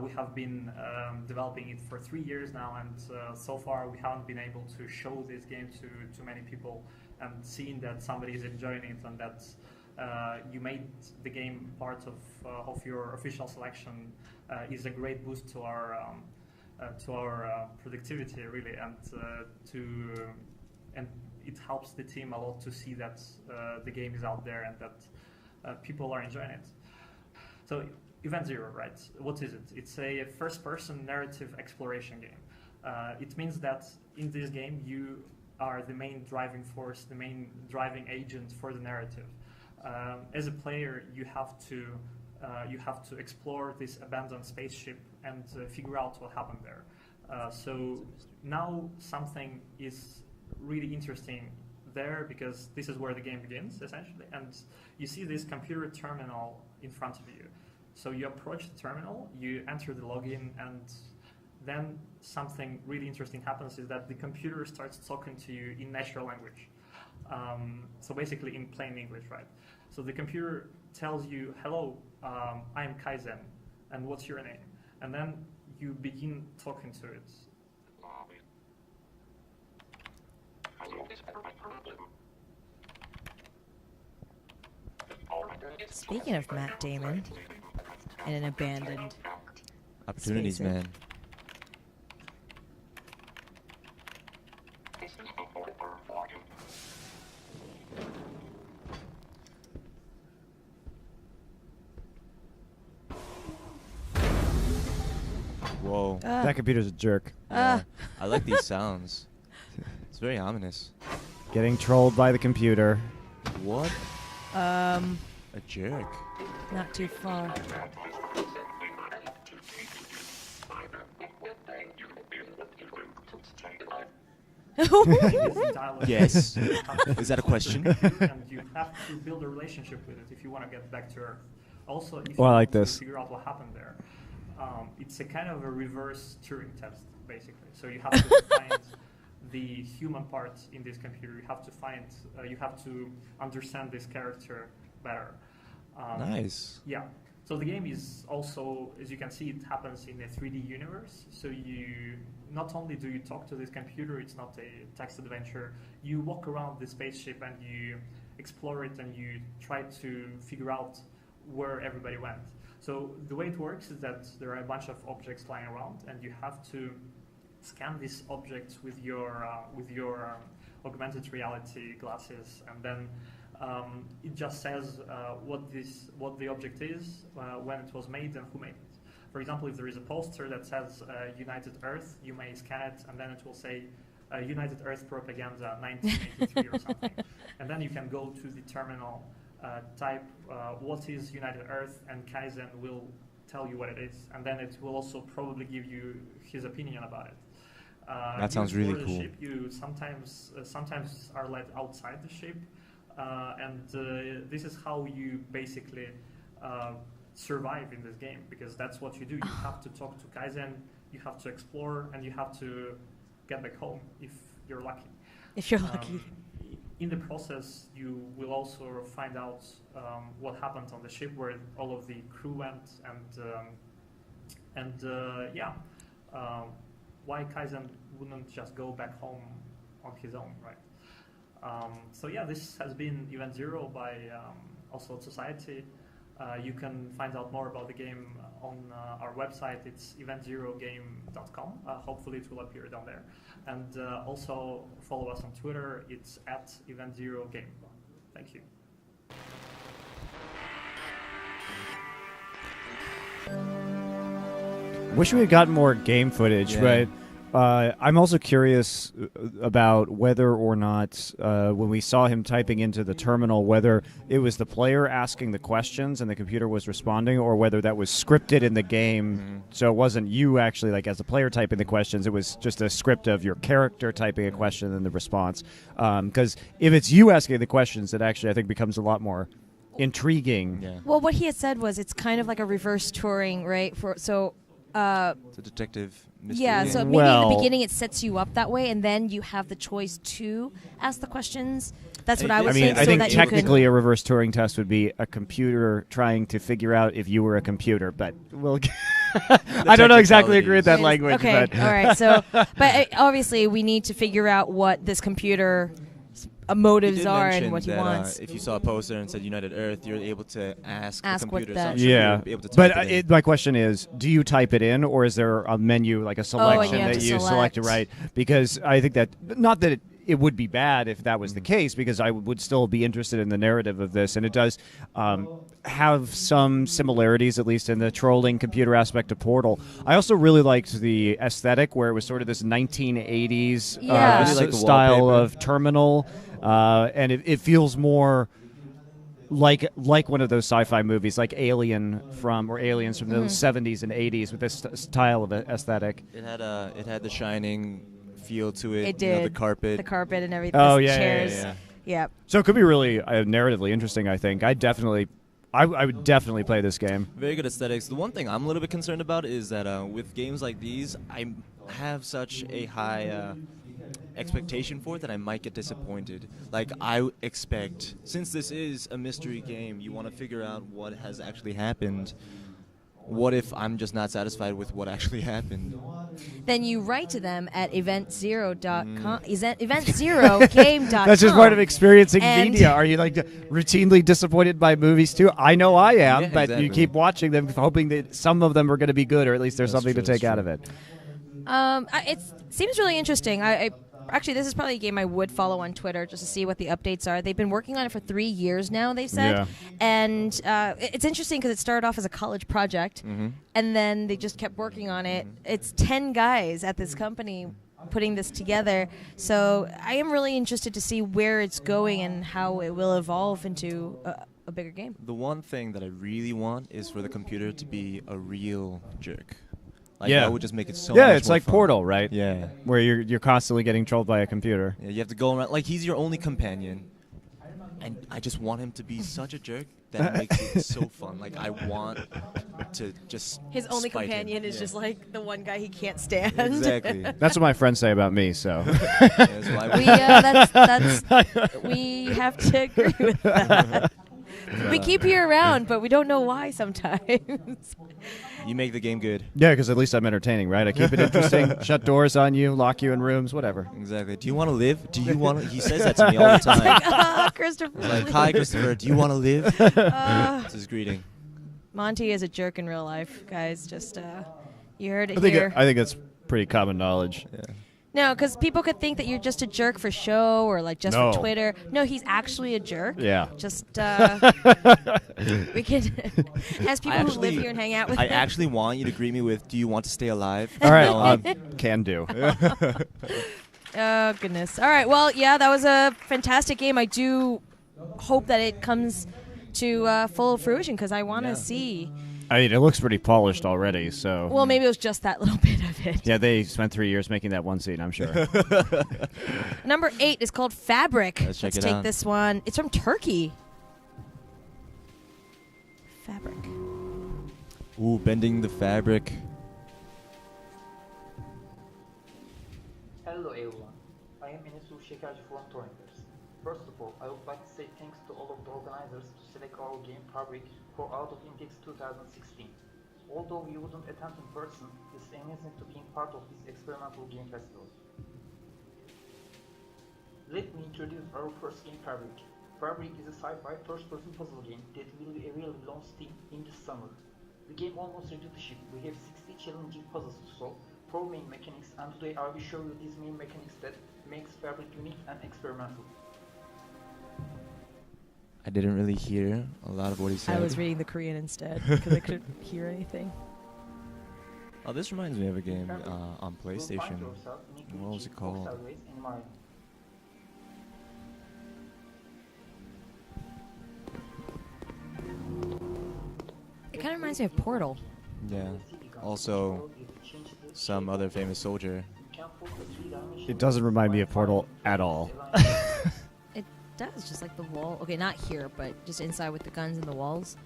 We have been developing it for 3 years now, and so far we haven't been able to show this game to many people, and seeing that somebody is enjoying it and that you made the game part of your official selection is a great boost to our productivity really, and it helps the team a lot to see that the game is out there and that people are enjoying it. So Event Zero, right? What is it? It's a first-person narrative exploration game. It means that in this game you are the main driving force, the main driving agent for the narrative. As a player, you have to explore this abandoned spaceship and figure out what happened there. So now something is really interesting there, because this is where the game begins essentially, and you see this computer terminal in front of you. So you approach the terminal, you enter the login, and then something really interesting happens, is that the computer starts talking to you in natural language. So basically in plain English, right? So the computer tells you, hello, I'm Kaizen, and what's your name? And then you begin talking to it. Speaking of Matt Damon, in an abandoned Opportunities, spaces. man. Whoa. That computer's a jerk. Yeah. I like these sounds. It's very ominous. Getting trolled by the computer. What? A jerk. Not too far. Yes. Is that a question? And you have to build a relationship with it if you want to get back to Earth. Also, if you Well, I want like to this. figure out what happened there, it's a kind of a reverse Turing test, basically. So you have to find the human part in this computer. You have to find, you have to understand this character better. Nice. Yeah. So the game is also, as you can see, it happens in a 3D universe. So you not only do you talk to this computer, it's not a text adventure. You walk around the spaceship and you explore it and you try to figure out where everybody went. So the way it works is that there are a bunch of objects lying around, and you have to scan these objects with your augmented reality glasses, and then it just says what the object is, when it was made, and who made it. For example, if there is a poster that says United Earth, you may scan it, and then it will say United Earth Propaganda 1983 or something. And then you can go to the terminal, type what is United Earth, and Kaizen will tell you what it is. And then it will also probably give you his opinion about it. That sounds really the cool. Ship, you sometimes are led outside the ship, and this is how you basically survive in this game, because that's what you do. You have to talk to Kaizen, you have to explore, and you have to get back home if you're lucky. If you're lucky. In the process, you will also find out what happened on the ship, where all of the crew went, and why Kaizen wouldn't just go back home on his own, right? So yeah, this has been Event Zero by Oslo Society. You can find out more about the game on our website. It's eventzerogame.com. Hopefully it will appear down there. And also follow us on Twitter. It's @eventzerogame. Thank you. Wish we had gotten more game footage, Yeah. but I'm also curious about whether or not, when we saw him typing into the terminal, whether it was the player asking the questions and the computer was responding, or whether that was scripted in the game, so it wasn't you actually, like, as a player typing the questions, it was just a script of your character typing a question and the response. Because if it's you asking the questions, it actually, I think, becomes a lot more intriguing. Yeah. Well, what he had said was it's kind of like a reverse Turing, right? It's a detective mystery yeah, game. so maybe in Well- the beginning it sets you up that way, and then you have the choice to ask the questions. That's what I would I mean, think. I so think that technically you a reverse Turing test would be a computer trying to figure out if you were a computer, but we'll I don't know exactly agree with that could. language. Okay, but all right. So, but obviously we need to figure out what this computer He motives did are mention and what he that, wants. if you saw a poster and said United Earth, you're able to ask the Ask what computer. that- So I'm sure yeah, you'll be able to but type it in. my question is, do you type it in, or is there a menu, like a selection have that to you select to select. write? Because I think that, not that it would be bad if that was the case, because I would still be interested in the narrative of this, and it does have some similarities, at least in the trolling computer aspect of Portal. I also really liked the aesthetic, where it was sort of this 1980s Yeah. I really like the style wallpaper. of terminal, and it feels more like one of those sci-fi movies, like Aliens from the 70s and 80s, with this style of aesthetic. It had the Shining feel to it. It You know, did. the carpet. The carpet and everything. Oh, the yeah, yeah, chairs. yeah. Yep. So it could be really narratively interesting, I think. I would definitely play this game. Very good aesthetics. The one thing I'm a little bit concerned about is that with games like these, I have such a high expectation for it that I might get disappointed. Like, I expect, since this is a mystery game, you want to figure out what has actually happened. What if I'm just not satisfied with what actually happened? then you write to them at eventzero.com, eventzerogame.com. That's just part of experiencing And- media. Are you like routinely disappointed by movies too? I know I am, Yeah, but you exactly. keep watching them, hoping that some of them are going to be good, or at least there's That's something true, to take that's out true. of it. It seems really interesting. I actually, this is probably a game I would follow on Twitter just to see what the updates are. They've been working on it for 3 years now, they've said. Yeah. And it's interesting because it started off as a college project, and then they just kept working on it. It's 10 guys at this company putting this together. So I am really interested to see where it's going and how it will evolve into a bigger game. The one thing that I really want is for the computer to be a real jerk. Like, Yeah. that would just make it so Yeah, much it's more like fun. Portal, right? Yeah. Where you're constantly getting trolled by a computer. Yeah, you have to go around. Like, he's your only companion. And I just want him to be such a jerk that makes it so fun. Like, I want to just His only spite him. companion is Yeah. just like the one guy he can't stand. Exactly. That's what my friends say about me. So That's why we have to agree with that. We keep you around, but we don't know why sometimes. you make the game good. yeah, because at least I'm entertaining, right? I keep it interesting. Shut doors on you, lock you in rooms, whatever. Exactly. Do you want to live? Do you want to? He says that to me all the time. Christopher. He's like, hi, Christopher. Do you want to live? It's his greeting. Monte is a jerk in real life, guys. Just you heard it I think here. I think that's pretty common knowledge. Yeah. No, because people could think that you're just a jerk for show or like just No. for Twitter. No, he's actually a jerk. Yeah. Just we can, as people who live here and hang out with I him. actually want you to greet me with, do you want to stay alive? All right, No, can do. Oh goodness. All right. Well, yeah, that was a fantastic game. I do hope that it comes to full fruition because I want to see. I mean, it looks pretty polished already. So Well, maybe it was just that little bit of it. yeah, they spent 3 years making that one scene. I'm sure. Number 8 is called Fabric. Let's check it take out. this one. It's from Turkey. Fabric. Ooh, bending the fabric. Hello everyone, I am Enes Şekerci from Torrenters. First of all, I would like to say thanks to all of the organizers to select our game Fabric for Out of Index 2016. Although we wouldn't attend in person, it's amazing to be part of this experimental game festival. Let me introduce our first game Fabric. Fabric is a sci-fi first-person puzzle game that will be available on Steam in this summer. The game almost ready to ship. We have 60 challenging puzzles to solve, 4 main mechanics, and today I will show you these main mechanics that makes Fabric unique and experimental. I didn't really hear a lot of what he said. I was reading the Korean instead because I couldn't hear anything. Oh, this reminds me of a game Fabric, on you will find PlayStation. yourself in a What was it glitchy called? coastal ways in Mario. It kind of reminds me of Portal. Yeah. Also, some other famous soldier. It doesn't remind me of Portal at all. It does, just like the wall. Okay, not here, but just inside with the guns and the walls.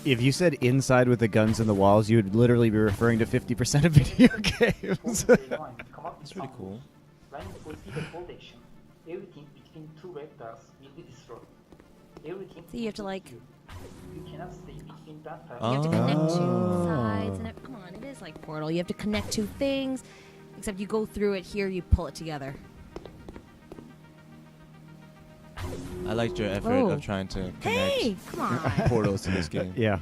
If you said inside with the guns and the walls, you would literally be referring to 50% of video games. That's pretty cool. When you proceed a fold action, everything between two red tiles will be destroyed. Everything So you have to like, you cannot stay between that tile. you have to connect two Oh. sides. And come on, it is like Portal. You have to connect two things, except you go through it here, you pull it together. I liked your effort Oh. of trying to connect Hey, come on. portals to this game. Yeah.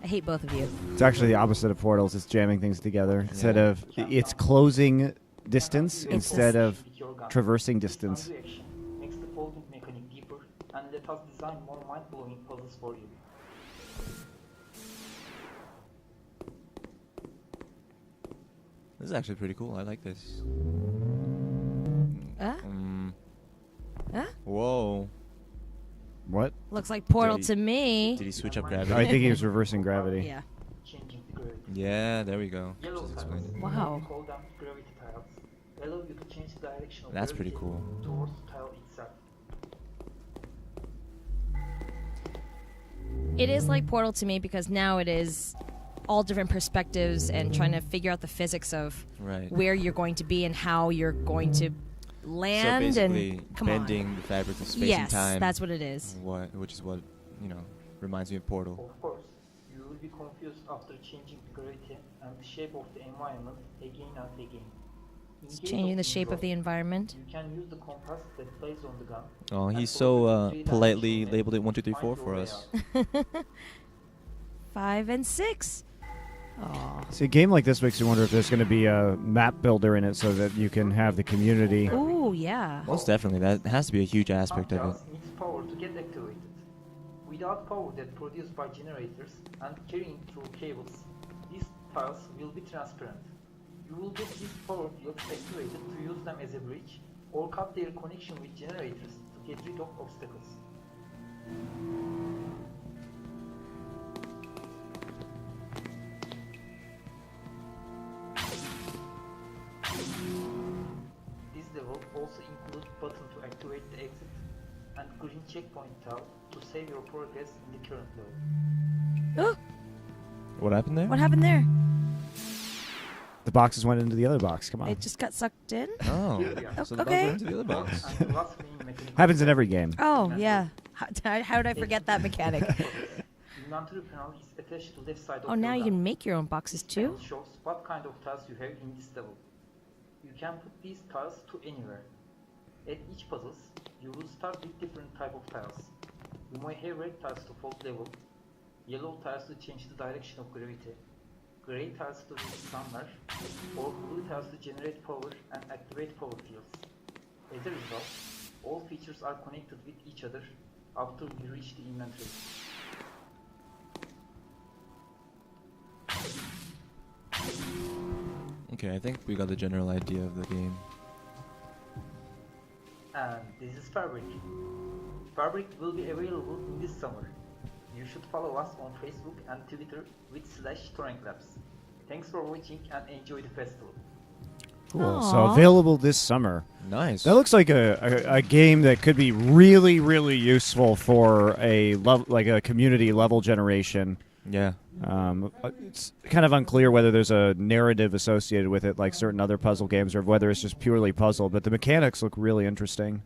I hate both of you. It's actually the opposite of Portals. It's jamming things together. Instead of... It's closing distance instead of traversing distance. Undo action makes the folding mechanic deeper and let us design more mind-blowing puzzles for you. This is actually pretty cool. I like this. Huh? Huh? Whoa. What? Looks like Portal Did he- to me. Did he switch up gravity? I think he was reversing gravity. Yeah. Changing the gravity. Yeah, there we go. Yellow Just tiles. explained it. Wow. We call them gravity tiles. Allow you to change the direction of That's pretty gravity cool. towards the tile itself. It is like Portal to me because now it is all different perspectives and trying to figure out the physics of Right. where you're going to be and how you're going to land. So basically, and come bending the fabric of space Yes, and time. that's what it is. Which is what, you know, reminds me of Portal. Of course, you will be confused after changing the gravity and the shape of the environment again and again. It's changing the shape of the environment. You can use the compass that plays on the gun. Oh, and he's follow so the three politely dimensional map labeled it 1, 2, to 3, find 4 your for way us. out. 5 and 6. Aw. See, a game like this makes you wonder if there's going to be a map builder in it so that you can have the community. Ooh, yeah. Most definitely, that has to be a huge aspect of it. Tiles needs power to get activated. Without power that produced by generators and carrying through cables, these tiles will be transparent. You will get these power fields activated to use them as a bridge or cut their connection with generators to get rid of obstacles. This level also includes button to activate the exit and green checkpoint tile to save your progress in the current level. Oh, What happened there? what happened there? The boxes went into the other box. Come on. It just got sucked in? Oh, Yeah. so the box Okay. went into the other box. And the last main mechanic Happens in every game. Oh, yeah. How did I forget that mechanic? Inventory panel is attached to left side of Oh, now your you gun. can make your own boxes This panel too? shows what kind of tiles you have in this level. You can put these tiles to anywhere. At each puzzles, you will start with different type of tiles. You may have red tiles to fold level, yellow tiles to change the direction of gravity, gray tiles to reach somewhere, or blue tiles to generate power and activate power fields. As a result, all features are connected with each other after you reach the inventory. Okay, I think we got the general idea of the game. And this is Fabric. Fabric will be available in this summer. You should follow us on Facebook and Twitter with /TorrentLabs. Thanks for watching and enjoy the festival. Cool. So Aw. available this summer. Nice. That looks like a game that could be really, really useful for like a community level generation. Yeah. It's kind of unclear whether there's a narrative associated with it, like certain other puzzle games, or whether it's just purely puzzle. But the mechanics look really interesting.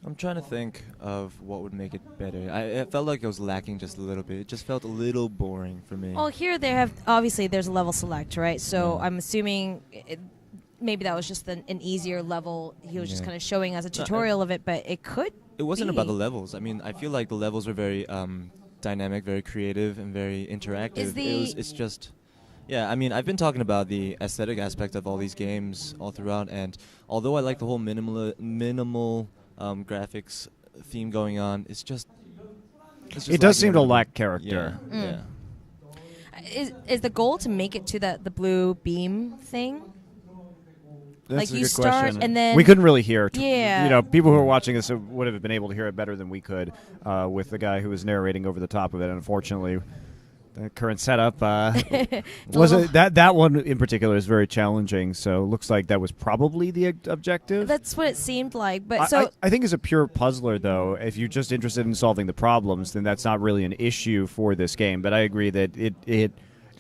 I'm trying to think of what would make it better. It felt like it was lacking just a little bit. It just felt a little boring for me. Well, here they have, obviously there's a level select, right? So Yeah. I'm assuming maybe that was just an easier level. He was just Yeah. kind of showing us a tutorial of it, but it could It wasn't be. about the levels. I mean, I feel like the levels were very dynamic, very creative, and very interactive. It's just, yeah. I mean, I've been talking about the aesthetic aspect of all these games all throughout, and although I like the whole minimal graphics theme going on, it's just It does lacking seem a to little lack bit. character. Yeah. Is the goal to make it to the blue beam thing? That's Like a you good start question. and then- we couldn't really hear. Yeah. You know, people who are watching this would have been able to hear it better than we could with the guy who was narrating over the top of it. Unfortunately, the current setup wasn't that one in particular is very challenging. So it looks like that was probably the objective. That's what it seemed like. But I think as a pure puzzler, though, if you're just interested in solving the problems, then that's not really an issue for this game. But I agree that it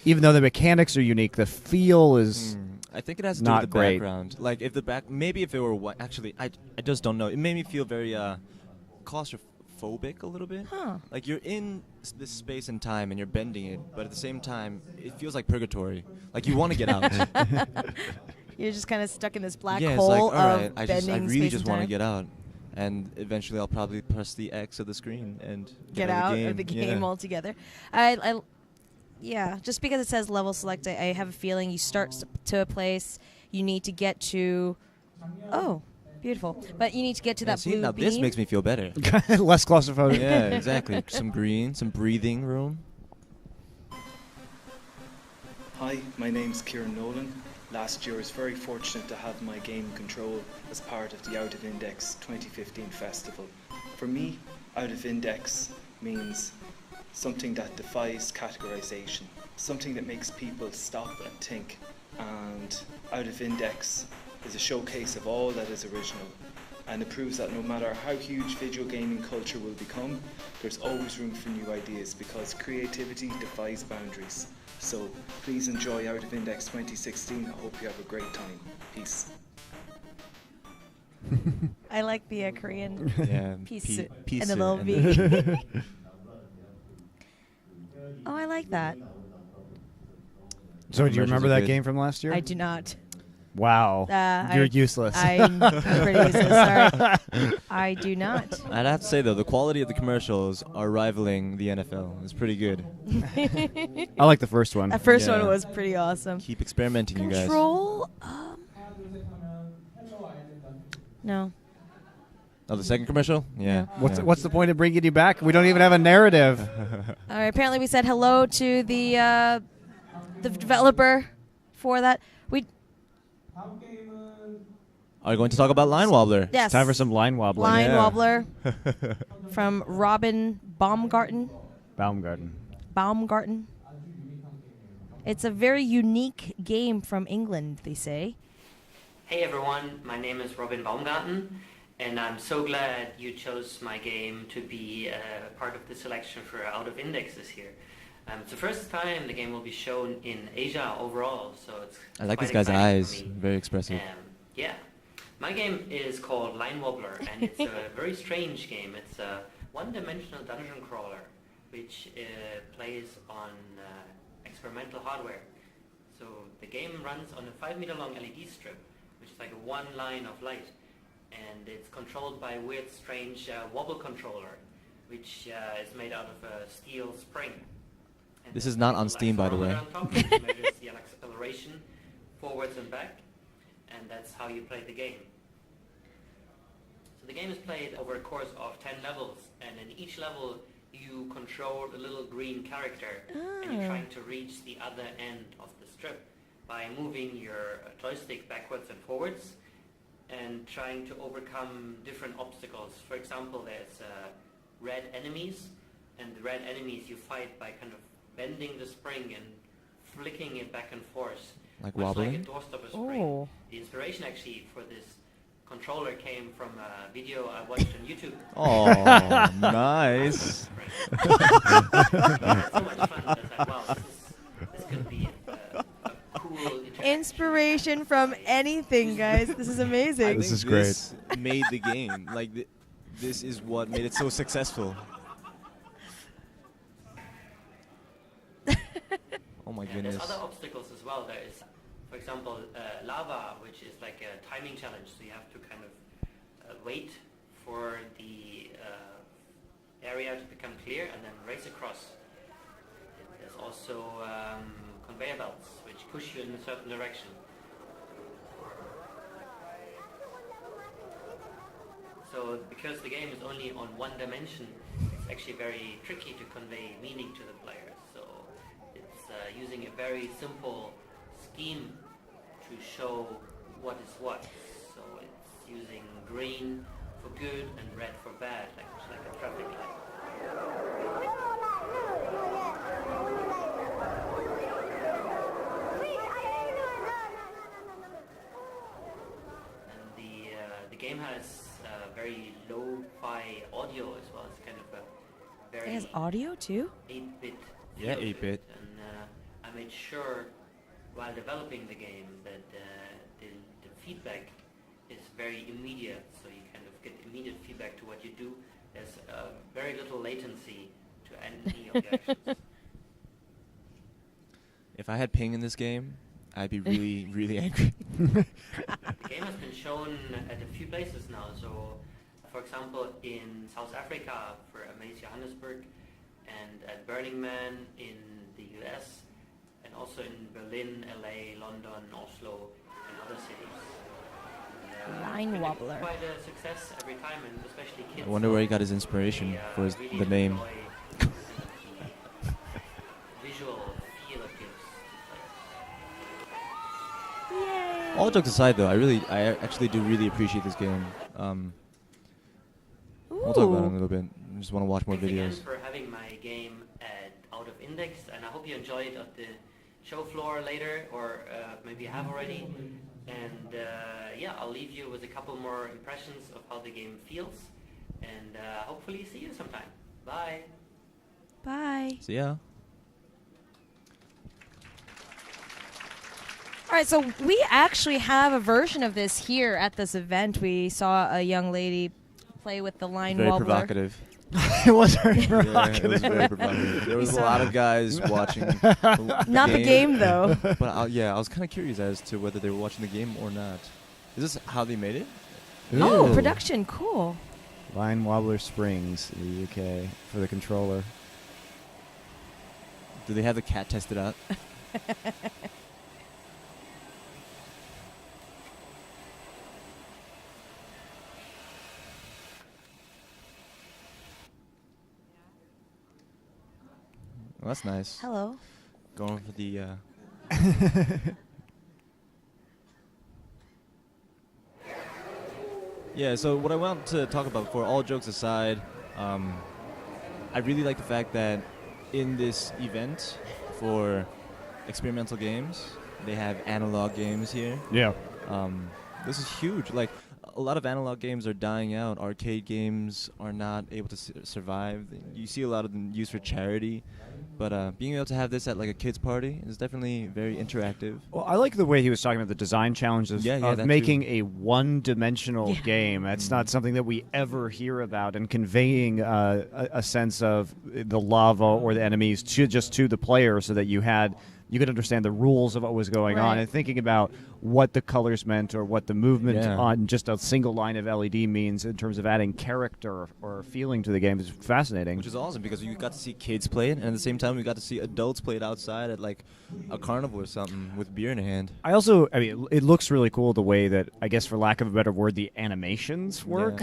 even though the mechanics are unique, the feel is. I think it has to do not with the great. background. Like if the maybe if it were actually, I just don't know. It made me feel very claustrophobic a little bit. Huh. Like you're in this space and time and you're bending it, but at the same time, it feels like purgatory. Like you want to get out. you're just kind of stuck in this black yeah, hole it's like, all right, of I bending really space just and want to time. get out. And eventually I'll probably press the X of the screen and Get out of the game Yeah. altogether. Yeah, just because it says level select, I have a feeling you start to a place, you need to get to. Oh, beautiful! But you need to get to Yeah, that see, blue now beam. this makes me feel better. Less claustrophobic. Yeah, exactly. Some green, some breathing room. Hi, my name's Kieran Nolan. Last year I was very fortunate to have my game Control as part of the Out of Index 2015 festival. For me, Out of Index means something that defies categorization, something that makes people stop and think. And Out of Index is a showcase of all that is original, and it proves that no matter how huge video gaming culture will become, there's always room for new ideas because creativity defies boundaries. So please enjoy Out of Index 2016. I hope you have a great time. Peace. I like the Korean Yeah, piece piece and the little and V. Oh, I like that. So do you remember that game from last year? I do not. Wow. You're useless. I'm pretty useless. Sorry. I do not. I'd have to say, though, the quality of the commercials are rivaling the NFL. It's pretty good. I like the first one. The first one was pretty awesome. Keep experimenting, you guys. Control? No. Oh, the second commercial? Yeah. What's the point of bringing you back? We don't even have a narrative. All right, apparently we said hello to the developer for that. Are you going to talk about Line Wobbler? Yes. It's time for some line wobbling. Line Wobbler from Robin Baumgarten. Baumgarten. It's a very unique game from England, they say. Hey everyone, my name is Robin Baumgarten, and I'm so glad you chose my game to be part of the selection for Out of Index this year. It's the first time the game will be shown in Asia overall, so it's I like quite this guy's exciting eyes. for me. Very expressive. Yeah. My game is called Line Wobbler, and it's a very strange game. It's a one-dimensional dungeon crawler, which plays on experimental hardware. So the game runs on a 5-meter-long LED strip, which is like a one line of light, and it's controlled by a weird, strange wobble controller, which is made out of a steel spring. And This is not on Steam, by the way. on top, which measures the acceleration forwards and back, and that's how you play the game. So the game is played over a course of 10 levels, and in each level you control a little green character, and you're trying to reach the other end of the strip by moving your joystick backwards and forwards and trying to overcome different obstacles. For example, there's red enemies, and the red enemies you fight by kind of bending the spring and flicking it back and forth. Like much wobbling? like a doorstopper spring. The inspiration actually for this controller came from a video I watched on YouTube. Oh, nice. I had so much fun that I thought, wow, this could be a cool Inspiration from anything, guys. This is amazing. This is great. This made the game. Like, this is what made it so successful. Oh my goodness. There's other obstacles as well. There is, for example, lava, which is like a timing challenge. So you have to kind of wait for the area to become clear and then race across. There's also conveyor belts, which push you in a certain direction. So because the game is only on one dimension, it's actually very tricky to convey meaning to the players. So it's using a very simple scheme to show what is what. So it's using green for good and red for bad, like a traffic light. And the game has very lo-fi audio as well. It's kind of a very It has audio too? 8-bit. Yeah, feel to 8-bit. it. And I made sure while developing the game that the feedback is very immediate, so you kind of get immediate feedback to what you do. There's very little latency to any of the actions. If I had ping in this game, I'd be really, really angry. The game has been shown at a few places now. So, for example, in South Africa for Amaze Johannesburg, and at Burning Man in the US, and also in Berlin, LA, London, Oslo, and other cities. Line Wobbler. Quite a success every time, and especially kids. I wonder where he got his inspiration for really the name. enjoy the visual feel it gives to players. All jokes aside, though, I actually do really appreciate this game. We'll talk about it in a little bit. I just want to watch more Thanks videos. again for having my game at Out of Index, and I hope you enjoy it at the show floor later, or maybe you have already. And yeah, I'll leave you with a couple more impressions of how the game feels, and hopefully see you sometime. Bye. Bye. See ya. All right, so we actually have a version of this here at this event. We saw a young lady play with the line Very wobbler. provocative. It was very Yeah, provocative. it was very provocative. There was a lot of guys watching. Not the game, though. But I was kind of curious as to whether they were watching the game or not. Is this how they made it? Oh, Ooh. production, cool. Line Wobbler Springs in the UK for the controller. Do they have the cat tested out? Well, that's nice. Hello. Going for the. Yeah, so what I want to talk about, for all jokes aside, I really like the fact that in this event for experimental games, they have analog games here. Yeah. This is huge. Like, a lot of analog games are dying out. Arcade games are not able to survive. You see a lot of them used for charity. But being able to have this at like a kid's party is definitely very interactive. Well, I like the way he was talking about the design challenges of that making too. a one-dimensional game. That's not something that we ever hear about, and conveying a sense of the lava or the enemies to the player, so that you could understand the rules of what was going on, and thinking about what the colors meant or what the movement on just a single line of LED means in terms of adding character or feeling to the game is fascinating. Which is awesome, because you got to see kids play it, and at the same time we got to see adults play it outside at like a carnival or something with beer in hand. I mean, it looks really cool the way that, I guess for lack of a better word, the animations work.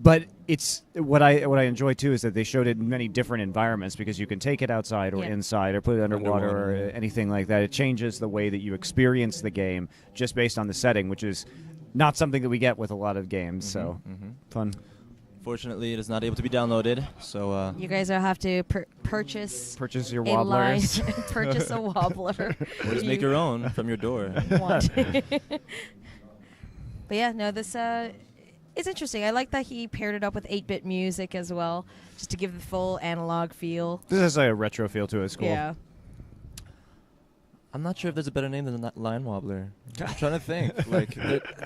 But it's what I enjoy too is that they showed it in many different environments, because you can take it outside or inside or put it underwater or anything like that. It changes the way that you experience the game just based on the setting, which is not something that we get with a lot of games. So fun. Fortunately, it is not able to be downloaded, so You guys will have to purchase your a line, wobblers. purchase a wobbler. or just make your own from your door. Want. But yeah, no, this it's interesting. I like that he paired it up with 8-bit music as well, just to give the full analog feel. This has a retro feel to it. It's cool. Yeah. I'm not sure if there's a better name than that Line Wobbler. I'm trying to think. Like,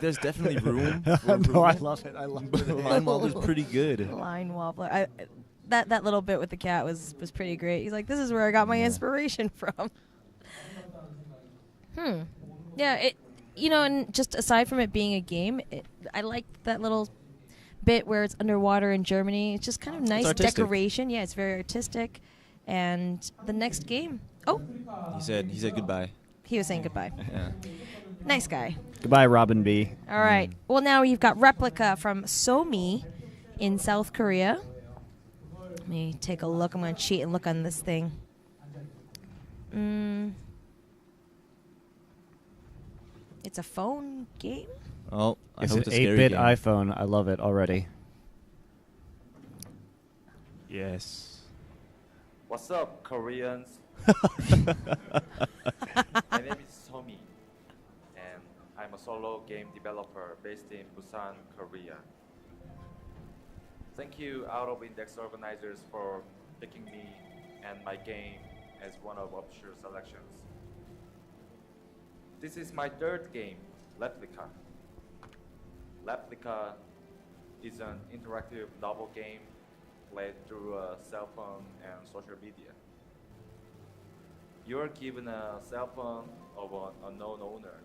there's definitely room. No, I love it. I love it. Line Wobbler's pretty good. Line Wobbler. That little bit with the cat was pretty great. He's like, this is where I got my inspiration from. Yeah, and just aside from it being a game, I like that little bit where it's underwater in Germany. It's just kind of nice decoration. Yeah, it's very artistic. And the next game. Oh. He said goodbye. He was saying goodbye. Yeah. Nice guy. Goodbye, Robin B. All right. Well, now you've got Replica from Somi in South Korea. Let me take a look. I'm going to cheat and look on this thing. It's a phone game? Oh, I It's hope an it's a scary 8-bit game. iPhone. I love it already. Yes. What's up, Koreans? My name is Somi, and I'm a solo game developer based in Busan, Korea. Thank you, Out of Index organizers, for picking me and my game as one of official selections. This is my third game, Replica. Replica is an interactive novel game played through a cell phone and social media. You are given a cell phone of an unknown owner.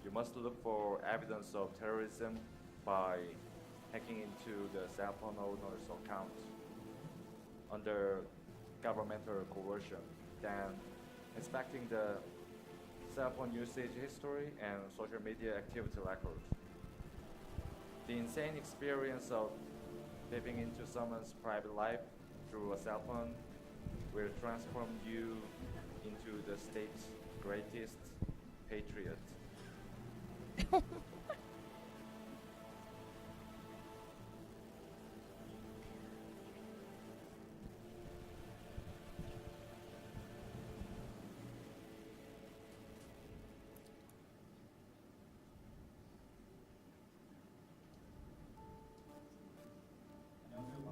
You must look for evidence of terrorism by hacking into the cell phone owner's account under governmental coercion, then inspecting the cell phone usage history and social media activity records. The insane experience of dipping into someone's private life through a cell phone will transform you into the state's greatest patriot.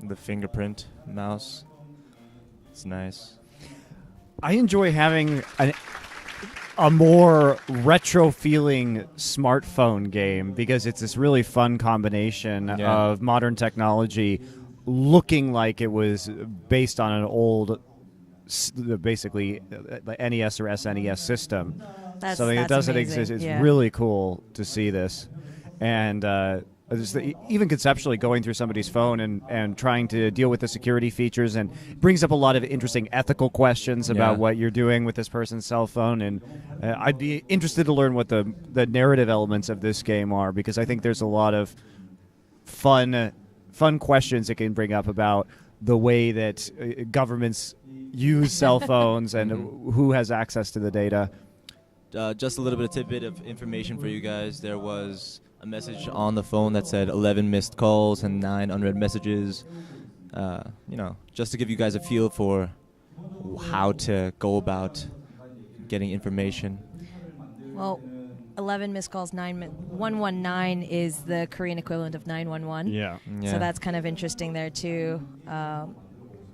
The fingerprint mouse. It's nice. I enjoy having a more retro-feeling smartphone game because it's this really fun combination of modern technology looking like it was based on an old, basically, NES or SNES system. Something that doesn't amazing. exist. It's Yeah. really cool to see this. And even conceptually going through somebody's phone and trying to deal with the security features, and brings up a lot of interesting ethical questions about what you're doing with this person's cell phone. And I'd be interested to learn what the narrative elements of this game are, because I think there's a lot of fun questions it can bring up about the way that governments use cell phones and who has access to the data. Just a little bit of tidbit of information for you guys. There was a message on the phone that said 11 missed calls and 9 unread messages. Just to give you guys a feel for how to go about getting information. Well, 11 missed calls, 119 is the Korean equivalent of 911. Yeah. So that's kind of interesting there too.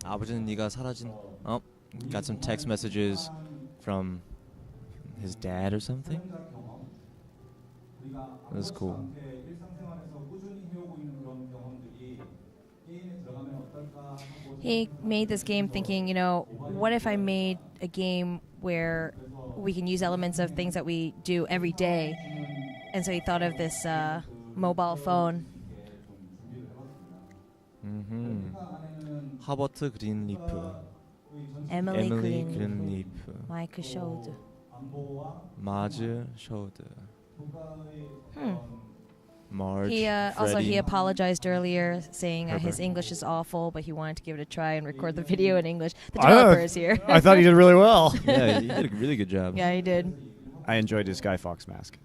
아버지는 네가 사라진. Got some text messages from his dad or something. That's cool. He made this game thinking, what if I made a game where we can use elements of things that we do every day? And so he thought of this mobile phone. 하버트 그린리프. Emily 그린리프. 마이크 쇼드. 마즈 쇼드. Marge, He Freddie. apologized earlier, saying his English is awful, but he wanted to give it a try and record the video in English. The developer is here. I thought he did really well. Yeah, he did a really good job. Yeah, he did. I enjoyed his Guy Fawkes mask.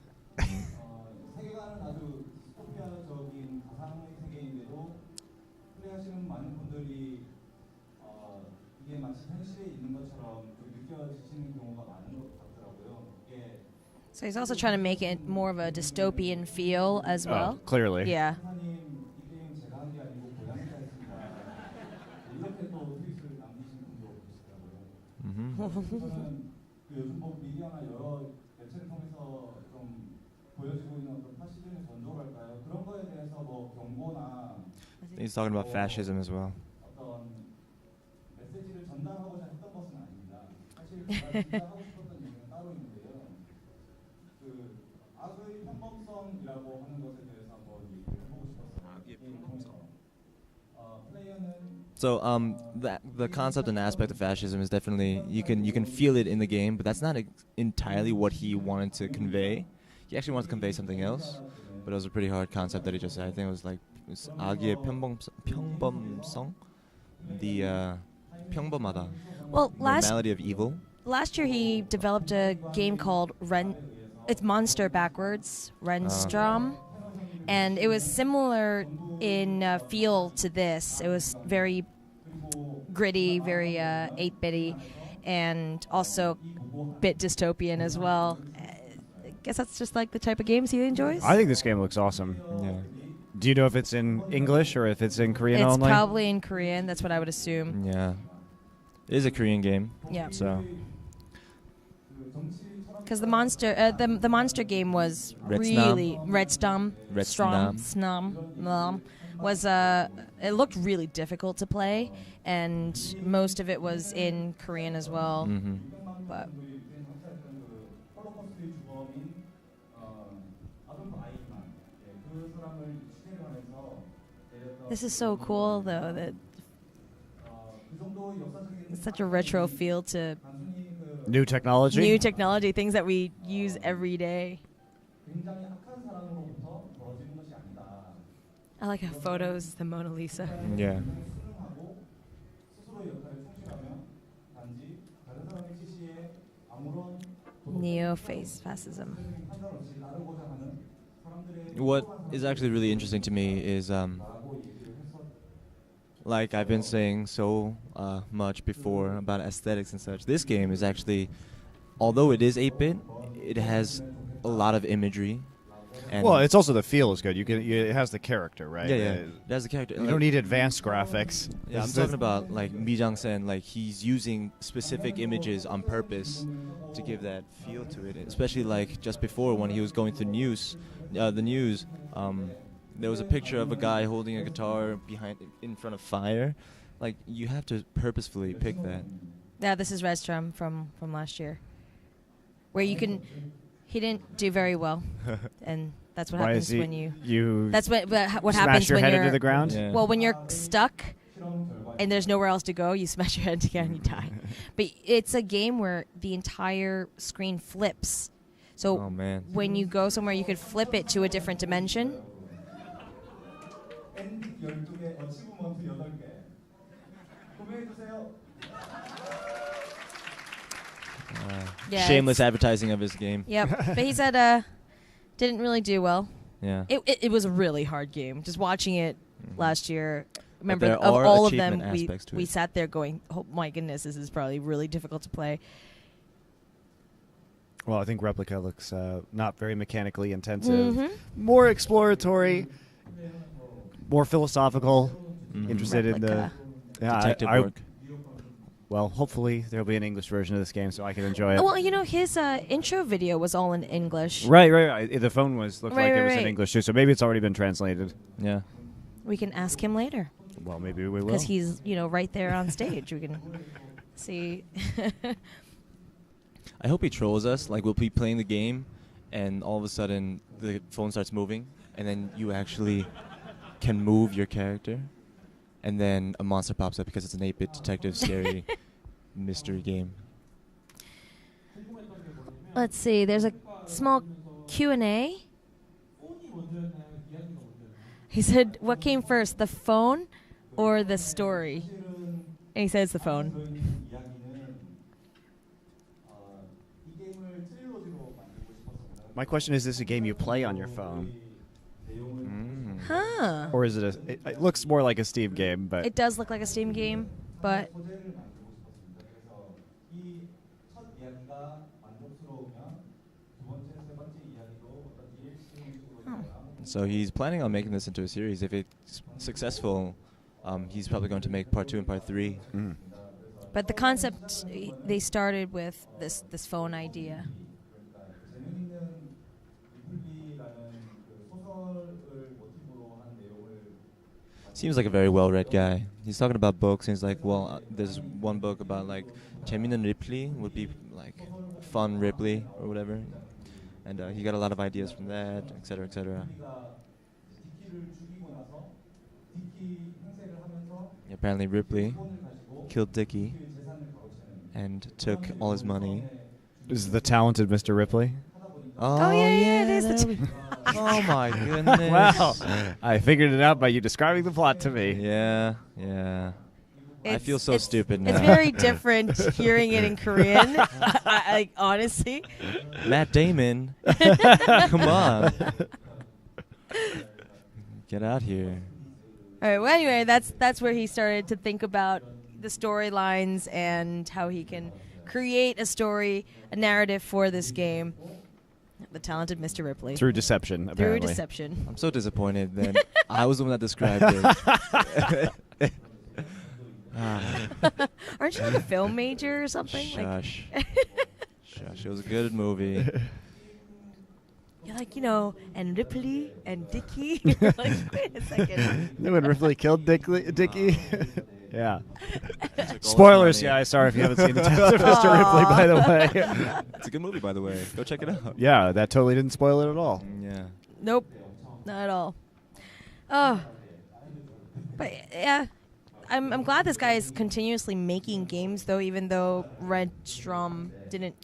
So he's also trying to make it more of a dystopian feel as well. Clearly. Yeah. He's talking about fascism as well. So the concept and aspect of fascism is definitely you can feel it in the game, but that's not entirely what he wanted to convey. He actually wanted to convey something else, but it was a pretty hard concept that he just said. I think it was like 악의 평범성, the 평범하다, Well, normality of evil. Last year he developed a game called it's Monster backwards, Renstrom. And it was similar in feel to this. It was very gritty, very 8-bitty, and also a bit dystopian as well. I guess that's just like the type of games he enjoys. I think this game looks awesome. Yeah. Do you know if it's in English or if it's in Korean it's only? It's probably in Korean. That's what I would assume. Yeah. It is a Korean game. Yeah. So. Because the monster game was really Redstom was it looked really difficult to play, and most of it was in Korean as well. But this is so cool, though, that it's such a retro feel to. New technology? New technology, things that we use every day. I like how photos, the Mona Lisa. Yeah. Neo-face fascism. What is actually really interesting to me is, like I've been saying so much before about aesthetics and such, this game is actually, although it is 8-bit, it has a lot of imagery. And well, it's also the feel is good. It has the character, right? Yeah, it has the character. You don't need advanced graphics. Yeah, I'm talking about like Mi Jang-sen, like he's using specific images on purpose to give that feel to it. Especially like just before when he was going through the news, there was a picture of a guy holding a guitar in front of fire. Like, you have to purposefully pick that. Yeah, this is Redstrom from last year, where you can. He didn't do very well, and that's what happens when you. That's what happens your when head you're into the ground. Yeah. Well, when you're stuck, and there's nowhere else to go, you smash your head together and you die. But it's a game where the entire screen flips. So Oh, man. when you go somewhere, you could flip it to a different dimension. Yeah, Shameless advertising of his game. Yep. But he said didn't really do well. Yeah. It was a really hard game. Just watching it last year, remember, there of are all of them, achievement aspects to we it. sat there going, oh my goodness, this is probably really difficult to play. Well, I think Replica looks not very mechanically intensive. Mhm. More exploratory, more philosophical, interested Replica. in the Detective work. Well, hopefully there'll be an English version of this game so I can enjoy it. Well, you know, his intro video was all in English. Right. The phone looked like it was in Right. English too, so maybe it's already been translated. Yeah. We can ask him later. Well, maybe we will. Because he's, right there on stage. We can see. I hope he trolls us. Like, we'll be playing the game, and all of a sudden the phone starts moving, and then you actually can move your character, and then a monster pops up because it's an 8-bit detective scary mystery game. Let's see. There's a small Q&A. He said, what came first, the phone or the story? And he says the phone. My question is this a game you play on your phone? Huh. Or is it it looks more like a Steam game, but It does look like a Steam game, but So he's planning on making this into a series. If it's successful, he's probably going to make part 2 and part 3. but the concept, they started with this phone idea. Seems like a very well-read guy. He's talking about books, and he's like, well, there's one book about, like, 재밌는 Ripley would be, like, fun Ripley or whatever. And he got a lot of ideas from that, etc., etc. Apparently Ripley killed Dickie and took all his money. This is the talented Mr. Ripley. Oh, yeah, it is. Oh my goodness! Wow, I figured it out by you describing the plot to me. Yeah. I feel so stupid now. It's very different hearing it in Korean. I honestly. Matt Damon, come on, get out here. All right. Well, anyway, that's where he started to think about the storylines and how he can create a story, a narrative for this game. The talented Mr. Ripley. Through deception, apparently. Through deception. I'm so disappointed that I was the one that described it. Aren't you like a film major or something? Shush. Shush. It was a good movie. You're like, and Ripley and Dickie. You're like, wait a second. When Ripley killed Dickie? Yeah. Spoilers, guys. Sorry if you haven't seen The Tales of Mr. Ripley, by the way. It's a good movie, by the way. Go check it out. Yeah, that totally didn't spoil it at all. Yeah. Nope. Not at all. Oh. But, yeah. I'm glad this guy is continuously making games, though, even though Redstrom didn't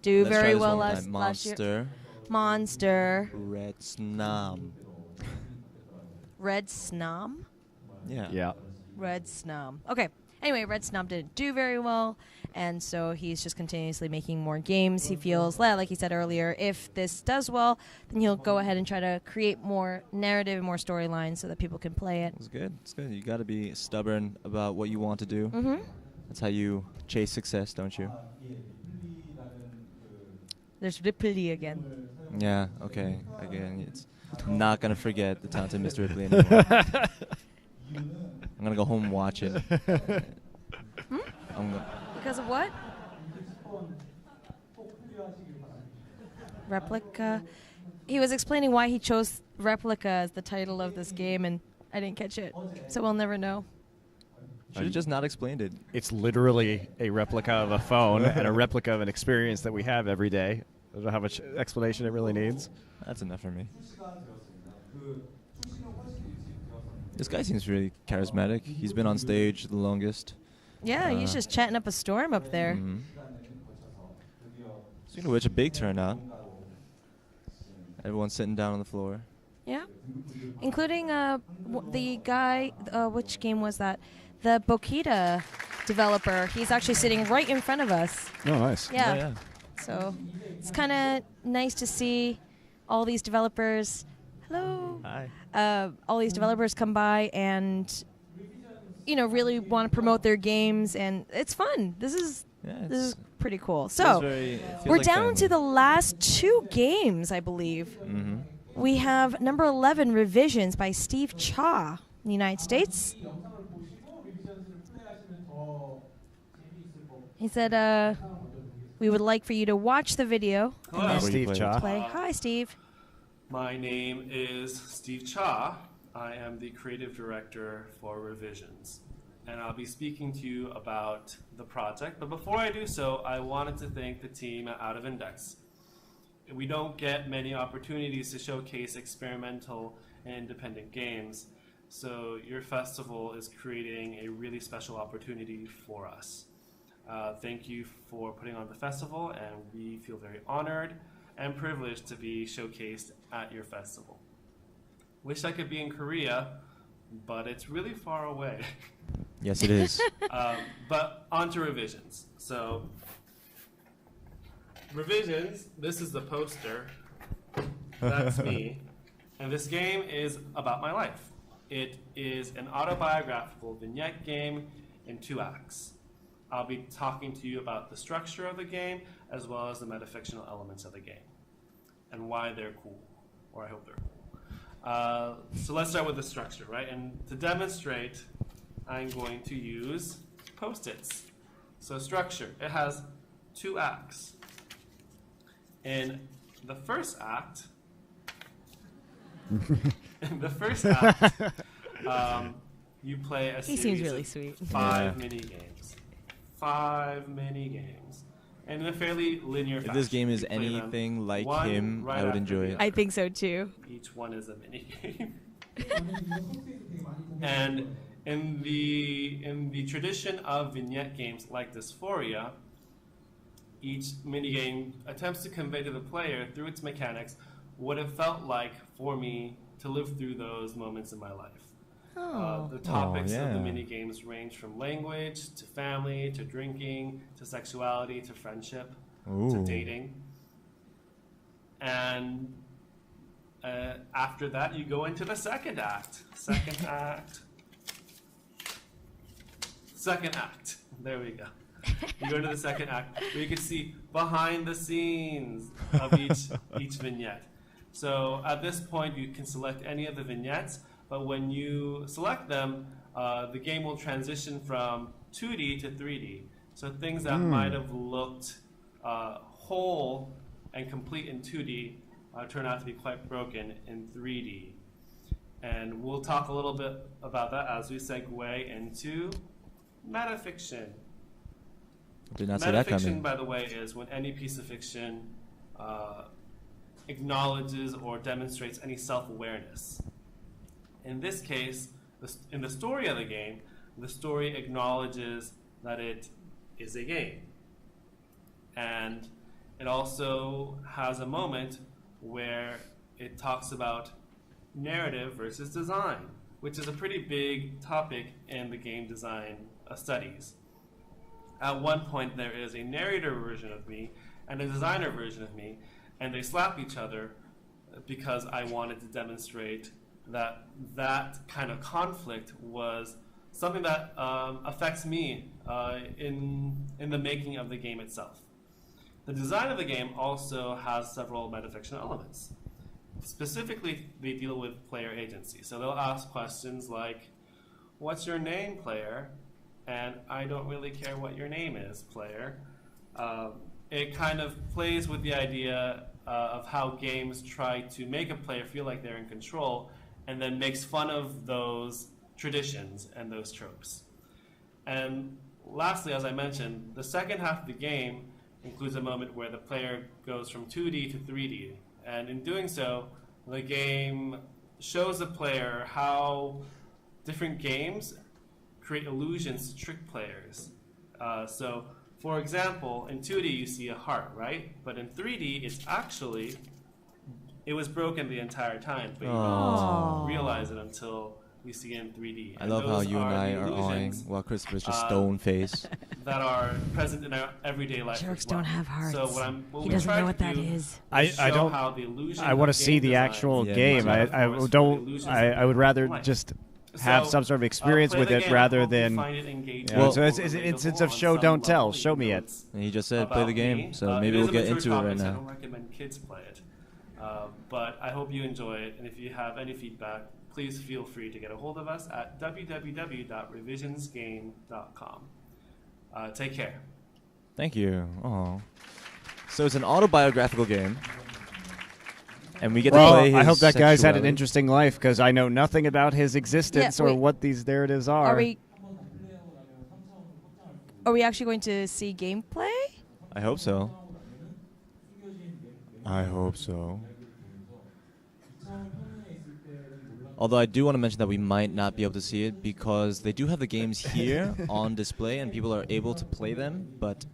do Let's very try this well one more last time. year. Monster. Red Snom. Red Snom? Yeah. Red Snom. Okay. Anyway, Red Snom didn't do very well, and so he's just continuously making more games. He feels, like he said earlier, if this does well, then he'll go ahead and try to create more narrative and more storylines so that people can play it. It's good. It's good. You got to be stubborn about what you want to do. Mm-hmm. That's how you chase success, don't you? There's Ripley again. Yeah. Okay. Again, it's not gonna forget the talented Mr. Ripley anymore. I'm gonna go home and watch it. Because of what? Replica. he was explaining why he chose Replica as the title of this game, and I didn't catch it, so we'll never know. Should have just not explained it. It's literally a replica of a phone and a replica of an experience that we have every day. I don't know how much explanation it really needs. That's enough for me. This guy seems really charismatic. He's been on stage the longest. Yeah, he's just chatting up a storm up there. Mm-hmm. Speaking of which, a big turnout. Everyone's sitting down on the floor. Yeah, including the guy, which game was that? The Bokita developer. He's actually sitting right in front of us. Oh, nice. Yeah. So it's kind of nice to see all these developers. Hello. Hi. All these developers come by and, really want to promote their games, and it's fun. This is pretty cool. So we're down to the last 2 games, I believe. Mm-hmm. We have number 11, Revisions by Steve Cha in the United States. He said, we would like for you to watch the video. Hello, Steve Cha. Play. Hi, Steve. My name is Steve Cha. I am the creative director for Revisions, and I'll be speaking to you about the project. But before I do so, I wanted to thank the team at Out of Index. We don't get many opportunities to showcase experimental and independent games, so your festival is creating a really special opportunity for us. Thank you for putting on the festival, and we feel very honored and privileged to be showcased at your festival. Wish I could be in Korea, but it's really far away. Yes, it is. But on to Revisions. So, Revisions, this is the poster. That's me. And this game is about my life. It is an autobiographical vignette game in 2 acts. I'll be talking to you about the structure of the game as well as the metafictional elements of the game and why they're cool, or I hope they're cool. So let's start with the structure, right? And to demonstrate, I'm going to use Post-its. So structure, it has 2 acts. In the first act, you play a series of 5 mini games. 5 mini games. And in a fairly linear fashion. If this game is anything like him, I would enjoy it. I think so too. Each one is a mini game. And in the tradition of vignette games like Dysphoria, each minigame attempts to convey to the player through its mechanics what it felt like for me to live through those moments in my life. The topics of the minigames range from language, to family, to drinking, to sexuality, to friendship, to dating. And after that, you go into the second act. Second act. There we go. You go into the second act, where you can see behind the scenes of each vignette. So at this point, you can select any of the vignettes, but when you select them, the game will transition from 2D to 3D. So things that might have looked whole and complete in 2D turn out to be quite broken in 3D. And we'll talk a little bit about that as we segue into metafiction. Did not see that coming. Metafiction, by the way, is when any piece of fiction acknowledges or demonstrates any self-awareness. In this case, in the story of the game, the story acknowledges that it is a game. And it also has a moment where it talks about narrative versus design, which is a pretty big topic in the game design studies. At one point, there is a narrator version of me and a designer version of me, and they slap each other because I wanted to demonstrate that that kind of conflict was something that affects me in the making of the game itself. The design of the game also has several metafictional elements. Specifically, they deal with player agency. So they'll ask questions like, what's your name, player? And I don't really care what your name is, player. it kind of plays with the idea of how games try to make a player feel like they're in control, and then makes fun of those traditions and those tropes. And lastly, as I mentioned, the second half of the game includes a moment where the player goes from 2D to 3D. And in doing so, the game shows the player how different games create illusions to trick players. So, for example, in 2D you see a heart, right? But in 3D, it was broken the entire time, but you don't realize it until you see it in 3D. I love how you and I are awing while Christopher's just stone face. That are present in our everyday life. Jerks don't have hearts. So he doesn't know what that is. I don't. How the illusion I want to of see game the design actual is game. metaphors for don't. the illusions I of would rather life. just have So, some sort of experience play with the it game. rather I hope you than. find it engaging. You know, so it's an instance of show don't tell. Show me it. And he just said play the About game, me. so It maybe is we'll a get mature into it topic, right so I now. don't recommend kids play it. But I hope you enjoy it, and if you have any feedback, please feel free to get a hold of us at www.revisionsgame.com. Take care. Thank you. Oh, so it's an autobiographical game, and we get to play his I hope that guy's had an sexuality. interesting life because I know nothing about his existence or wait. what these narratives are. Are we actually going to see gameplay? I hope so. I hope so. Although I do want to mention that we might not be able to see it because they do have the games here on display and people are able to play them, but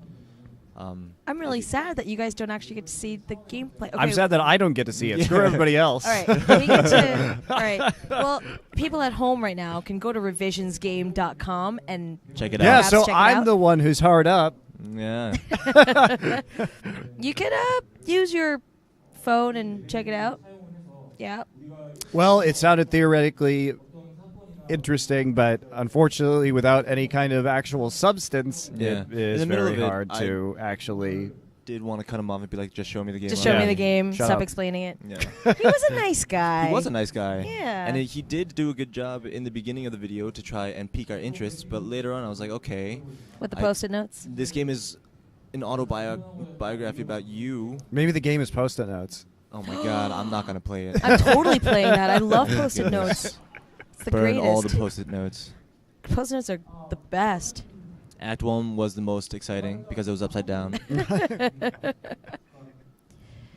I'm really sad that you guys don't actually get to see the gameplay. Okay. I'm sad that I don't get to see it. Screw everybody else. All right. We get to, all right. Well, people at home right now can go to revisionsgame.com and check it Yeah, out. so check it I'm out. the one who's hard up. Yeah. You could use your phone and check it out. Yeah. Well, it sounded theoretically interesting, but unfortunately, without any kind of actual substance, Yeah. it is In the middle very of it, hard to actually. Did want to cut him off and be like, just show me the game. Just show me already. the game. Shut Stop up. explaining it. Yeah. He was a nice guy. He was a nice guy. Yeah. And he did do a good job in the beginning of the video to try and pique our interests, but later on I was like, okay. With the Post-it notes? This game is an autobiography about you. Maybe the game is Post-it notes. Oh my god, I'm not going to play it. I'm totally playing that. I love Post-it Goodness. notes. It's the Burn greatest. all the Post-it notes. Post-it notes are the best. Act 1 was the most exciting because it was upside down.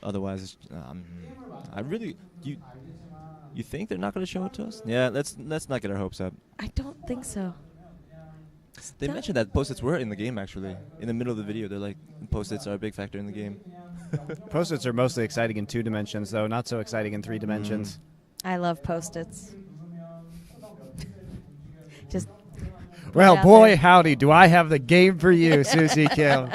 Otherwise, it's, I really... You think they're not going to show it to us? Yeah, let's not get our hopes up. I don't think so. They mentioned that Post-its were in the game, actually. In the middle of the video, they're like, Post-its are a big factor in the game. Post-its are mostly exciting in 2 dimensions, though not so exciting in 3 dimensions. I love Post-its. Just. Well, out boy, there. howdy, do I have the game for you, Susie Kim.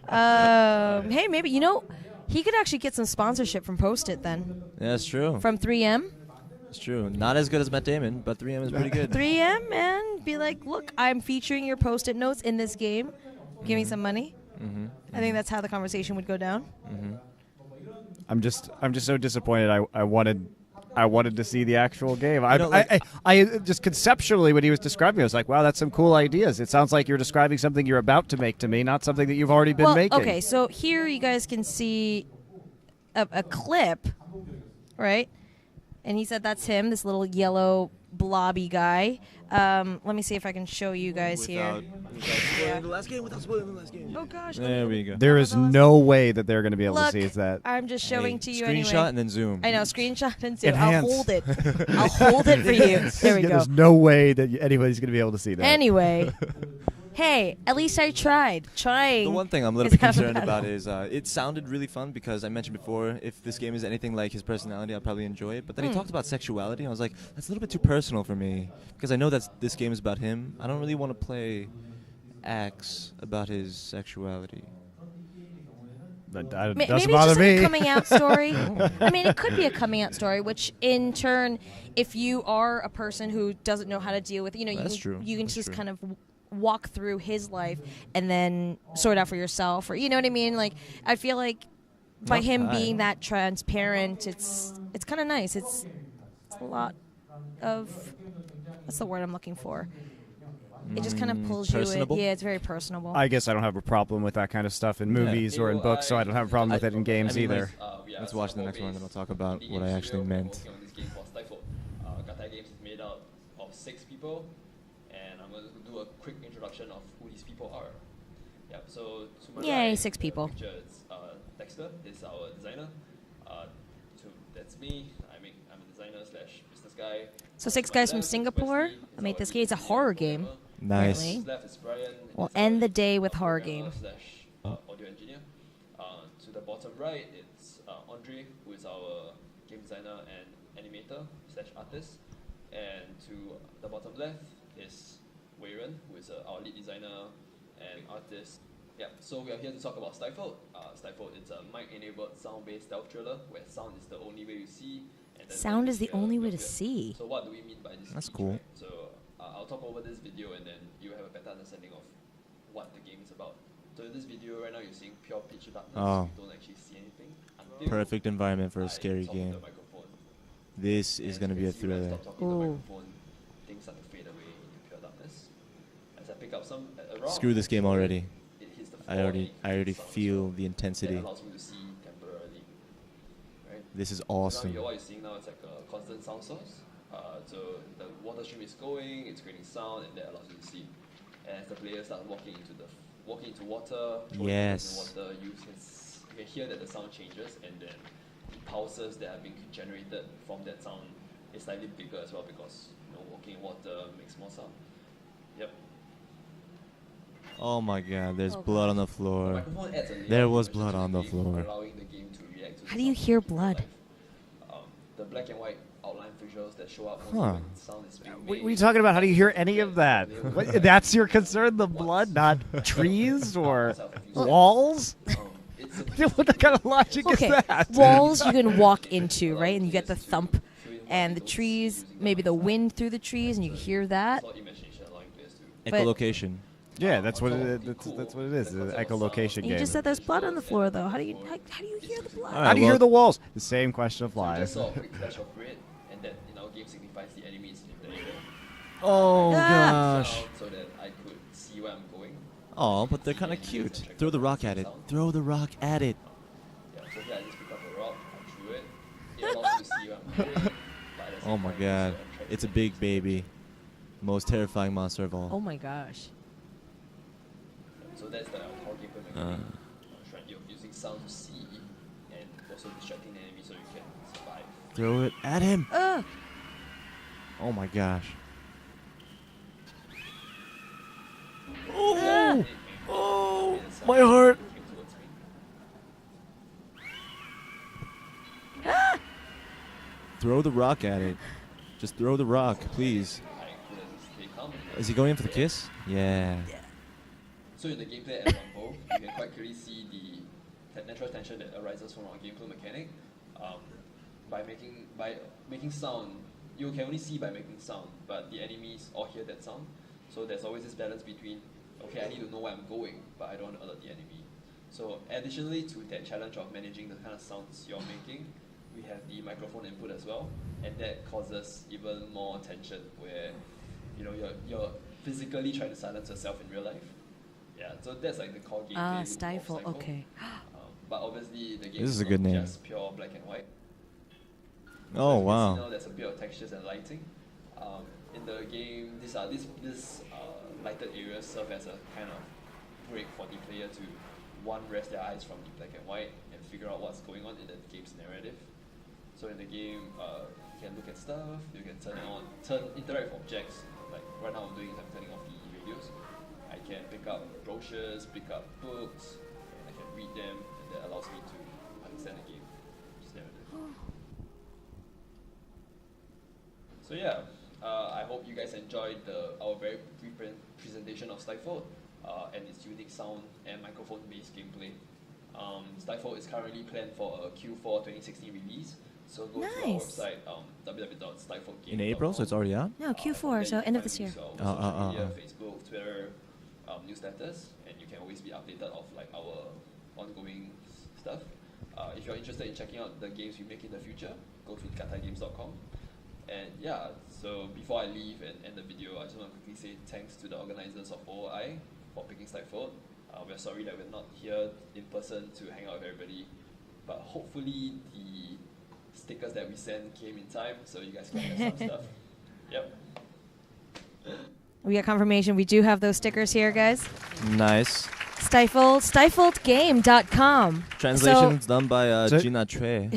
Hey, maybe, he could actually get some sponsorship from Post-it then. Yeah, that's true. From 3M. It's true. Not as good as Matt Damon, but 3M is pretty good. 3M, man. Be like, look, I'm featuring your Post-it notes in this game. Give me some money. Mm-hmm. I think that's how the conversation would go down. Mm-hmm. I'm just so disappointed. I wanted to see the actual game. I just conceptually, when he was describing it, I was like, wow, that's some cool ideas. It sounds like you're describing something you're about to make to me, not something that you've already been making. Okay, so here you guys can see a clip, right? And he said that's him, this little yellow blobby guy. Let me see if I can show you guys here. Without spoiling the last game. Oh gosh. There we go. There is no way that they're going to be able Look, to see that. I'm just showing to you Screenshot anyway. and then zoom. I know, screenshot and zoom. Enhance. I'll hold it. I'll hold it for you. There we go. There's no way that anybody's going to be able to see that. Anyway, hey, at least I tried. Trying. The one thing I'm a little is bit half the concerned battle. about is it sounded really fun because I mentioned before if this game is anything like his personality, I'll probably enjoy it. But then he talked about sexuality, and I was like, that's a little bit too personal for me because I know that this game is about him. I don't really want to play acts about his sexuality. That Maybe doesn't it's bother just like me. a coming out story. I mean, it could be a coming out story, which in turn, if you are a person who doesn't know how to deal with, That's true. you can That's just true. kind of walk through his life and then sort out for yourself, or you know what I mean? Like, I feel like by Not him bad. being that transparent, it's kind of nice. It's a lot of, what's the word I'm looking for? It just kind of pulls you Personable? in. Yeah, it's very personable. I guess I don't have a problem with that kind of stuff in movies or in books, so I don't have a problem with it in games either. Let's watch the next one, and then I'll talk about what I actually meant. Working on this game called Stifle. Gatai Games is made out of 6 people, and I'm going to do a quick introduction of who these people are. Yep. So to my Yay, right, 6 the people. picture, it's Dexter is our designer. That's me. I'm a designer slash business guy. So 6 guys from Singapore made this game. It's a horror game. Nice. apparently. Left is Brian. We'll end the day with horror game. Slash audio engineer. To the bottom right, it's Andre, who is our game designer and animator slash artist. And to the bottom left is Weiren, who is our lead designer and artist. Yeah, so we are here to talk about Stifle. Stifle is a mic-enabled sound-based stealth thriller where sound is the only way you see. And then Sound is the hear only way your to fear. see. So what do we mean by this? That's speech, cool. right? So I'll talk over this video and then you have a better understanding of what the game is about. So in this video right now you're seeing pure pitch darkness. Oh. You don't actually see anything. Until Perfect environment for a I scary talk into game. the microphone. This is going to be a As soon as I thriller. stop talking to the microphone, things start to fade away into pure darkness. As I pick up some around, Screw this game already. it hits the I floor already and it creates feel sound. the That intensity. allows me to see temporarily. Right? This is So awesome. now what you're seeing now is like a constant sound source. So the water stream is going, it's creating sound, and that allows you to see. As the players start walking into water, throwing Yes. into water, you can hear that the sound changes, and then the pulses that are being generated from that sound is slightly bigger as well because walking in water makes more sound. Yep. Oh my god, there's Oh blood on the The floor. microphone adds a layer There of was dimension blood to on the game, floor. allowing the game to react to the How do you sound hear in real blood? life. The black and white outline visuals that show up Huh. when sound is being What made. are you talking about? How do you hear any of that? What, that's your concern? The blood, not trees or walls? What kind of logic Okay, is that? walls you can walk into, right? And you get the thump. And the trees, maybe the wind through the trees, and you hear that. But Echolocation. Yeah, that's what it is. That's what it is. The echolocation you game. just said there's blood on the floor, though. How do you hear the blood? How do you hear the walls? The same question So you just applies. saw a quick flash of red, and that in our game signifies the enemies in the area. Oh Ah. gosh. So that I could see where I'm going. Oh, but they're kind of cute. Throw the rock at it. Throw the rock at it. Yeah, so here I just picked up a rock, I threw it. It allows me to see where I'm going. But at the Oh same my time, god. also I'm trying It's a to big see baby. Most terrifying monster of all. Oh my gosh. So that's the core gameplay mechanic. You're using sound to see and also distracting the enemy so you can survive. Throw it at him. Ugh. Oh my gosh. Ah. Oh, oh, my heart. Throw the rock at it. Just throw the rock, please. Is he going in for the kiss? Yeah. So in the gameplay at Rumble, you can quite clearly see the natural tension that arises from our gameplay mechanic. By making sound, you can only see by making sound, but the enemies all hear that sound. So there's always this balance between, okay, I need to know where I'm going, but I don't want to alert the enemy. So additionally to that challenge of managing the kind of sounds you're making, we have the microphone input as well, and that causes even more tension where you're physically trying to silence yourself in real life. Yeah, so that's like the core gameplay. Ah, loop of Stifle. Okay. But obviously the game This is a not good name. just pure black and white. Oh, As you can wow. see now, there's a bit of textures and lighting. In the game, these lighted areas serve as a kind of break for the player to rest their eyes from the black and white and figure out what's going on in the game's narrative. So in the game, you can look at stuff, you can turn it on, interact with objects. Like right now I'm doing is I'm turning off the radios. I can pick up brochures, pick up books, and I can read them, and that allows me to understand the game. Just narrative. So yeah, I hope you guys enjoyed our very brief presentation of Stifle and its unique sound and microphone-based gameplay. Stifle is currently planned for a Q4 2016 release, so go to our Nice. website www.stiflegame.com. In April, so it's already out? No, Q4, so end of this year. Social media, Facebook, Twitter, newsletters, and you can always be updated of like our ongoing stuff. If you're interested in checking out the games we make in the future, go to kataigames.com. And yeah, so before I leave and end the video, I just want to quickly say thanks to the organizers of OI for picking Stifled. We're sorry that we're not here in person to hang out with everybody, but hopefully the stickers that we sent came in time, so you guys can get some stuff. Yep. We got confirmation. We do have those stickers here, guys. Nice. Stifledgame.com. Translation's done by Gina Choi.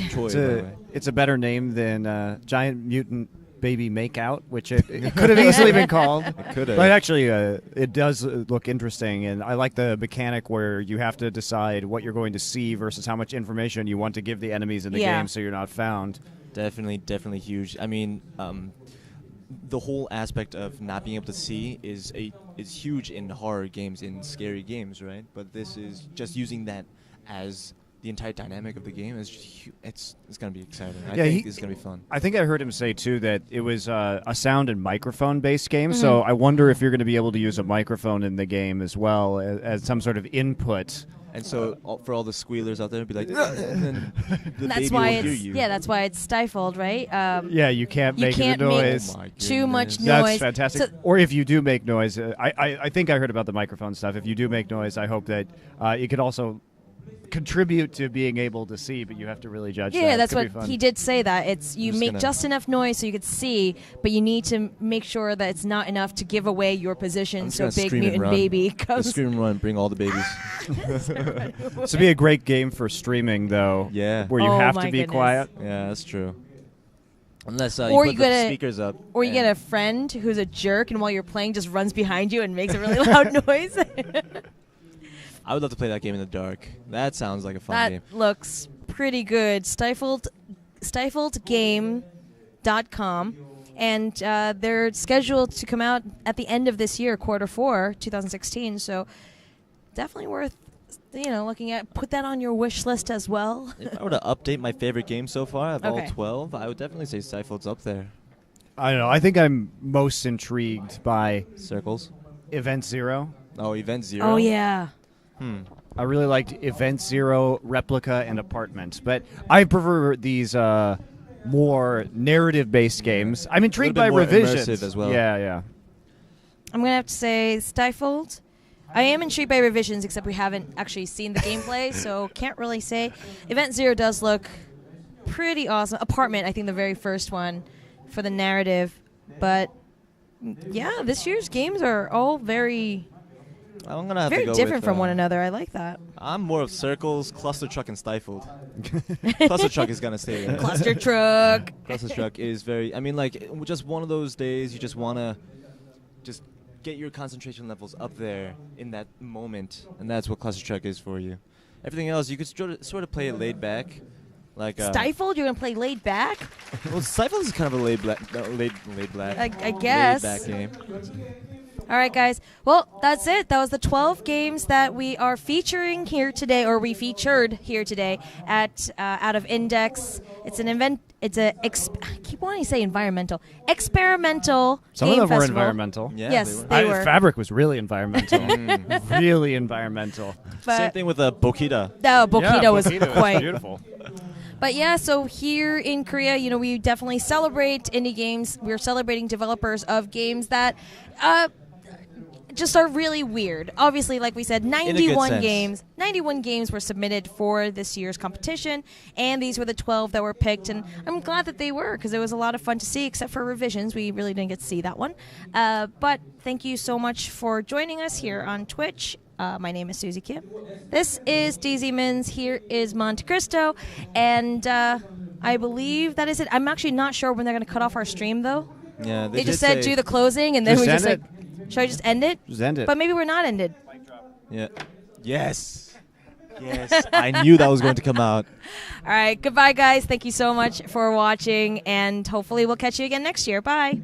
It's a better name than Giant Mutant Baby Makeout, which it could have easily been called. It could have. But actually, it does look interesting, and I like the mechanic where you have to decide what you're going to see versus how much information you want to give the enemies in the game so you're not found. Definitely huge. I mean, the whole aspect of not being able to see is huge in horror games, in scary games, right? But this is just using that as the entire dynamic of the game. It's going to be exciting. I think it's going to be fun. I think I heard him say, too, that it was a sound and microphone-based game, so I wonder if you're going to be able to use a microphone in the game as well as some sort of input. And so for all the squealers out there, it'd be like, and then the that's baby why will it's hear you. that's why it's stifled, right? Yeah, you can't make the noise. Too much noise. That's fantastic. So, or if you do make noise, I think I heard about the microphone stuff. If you do make noise, I hope that you could also contribute to being able to see, but you have to really judge that. Yeah, that's what he did say, that it's you make just enough noise so you could see, but you need to make sure that it's not enough to give away your position so Big Mutant Baby comes. Scream and run, bring all the babies. This would be a great game for streaming, though. Yeah. Where you have to be quiet. Yeah, that's true. Unless you or put the speakers up. Or you get a friend who's a jerk, and while you're playing just runs behind you and makes a really loud noise. I would love to play that game in the dark. That sounds like a fun game. That looks pretty good. Stifledgame.com. And they're scheduled to come out at the end of this year, Q4, 2016. So definitely worth, looking at. Put that on your wish list as well. If I were to update my favorite game so far of all 12, I would definitely say Stifled's up there. I don't know. I think I'm most intrigued by Circles. Event Zero. Oh, Event Zero. Oh, yeah. I really liked Event Zero, Replica, and Apartment. But I prefer these more narrative-based games. I'm intrigued by Revisions. Immersive as well. Yeah. I'm going to have to say Stifled. I am intrigued by Revisions, except we haven't actually seen the gameplay, so can't really say. Event Zero does look pretty awesome. Apartment, I think the very first one for the narrative. But, yeah, this year's games are all very different from one another. I like that. I'm more of Circles, Cluster Truck, and Stifled. Cluster Truck is going to stay there. Cluster Truck. Cluster Truck is very, just one of those days you just want to just get your concentration levels up there in that moment, and that's what Cluster Truck is for you. Everything else, you could sort of play it laid back. Like Stifled, you're going to play laid back? Well, Stifled is kind of a laid back. I guess. Laid back game. All right, guys. Well, that's it. That was the 12 games that we are featuring here today, or we featured here today at Out of Index. It's an event. It's I keep wanting to say environmental, experimental. Some game of them festival. were environmental. Yeah, yes, they were. Fabric was really environmental. Really environmental. But same thing with Bokita. No, Bokita was Bokita quite beautiful. But yeah, so here in Korea, we definitely celebrate indie games. We're celebrating developers of games that just are really weird. Obviously, like we said, 91 games were submitted for this year's competition, and these were the 12 that were picked, and I'm glad that they were, because it was a lot of fun to see, except for Revisions. We really didn't get to see that one. But thank you so much for joining us here on Twitch. My name is Susie Kim. This is DZ Mins. Here is MonteCristo, and I believe that is it. I'm actually not sure when they're going to cut off our stream, though. Yeah, they just said do the closing, and then we just should I just end it? Just end it. But maybe we're not ended. Yeah. Yes. I knew that was going to come out. All right. Goodbye, guys. Thank you so much for watching, and hopefully we'll catch you again next year. Bye.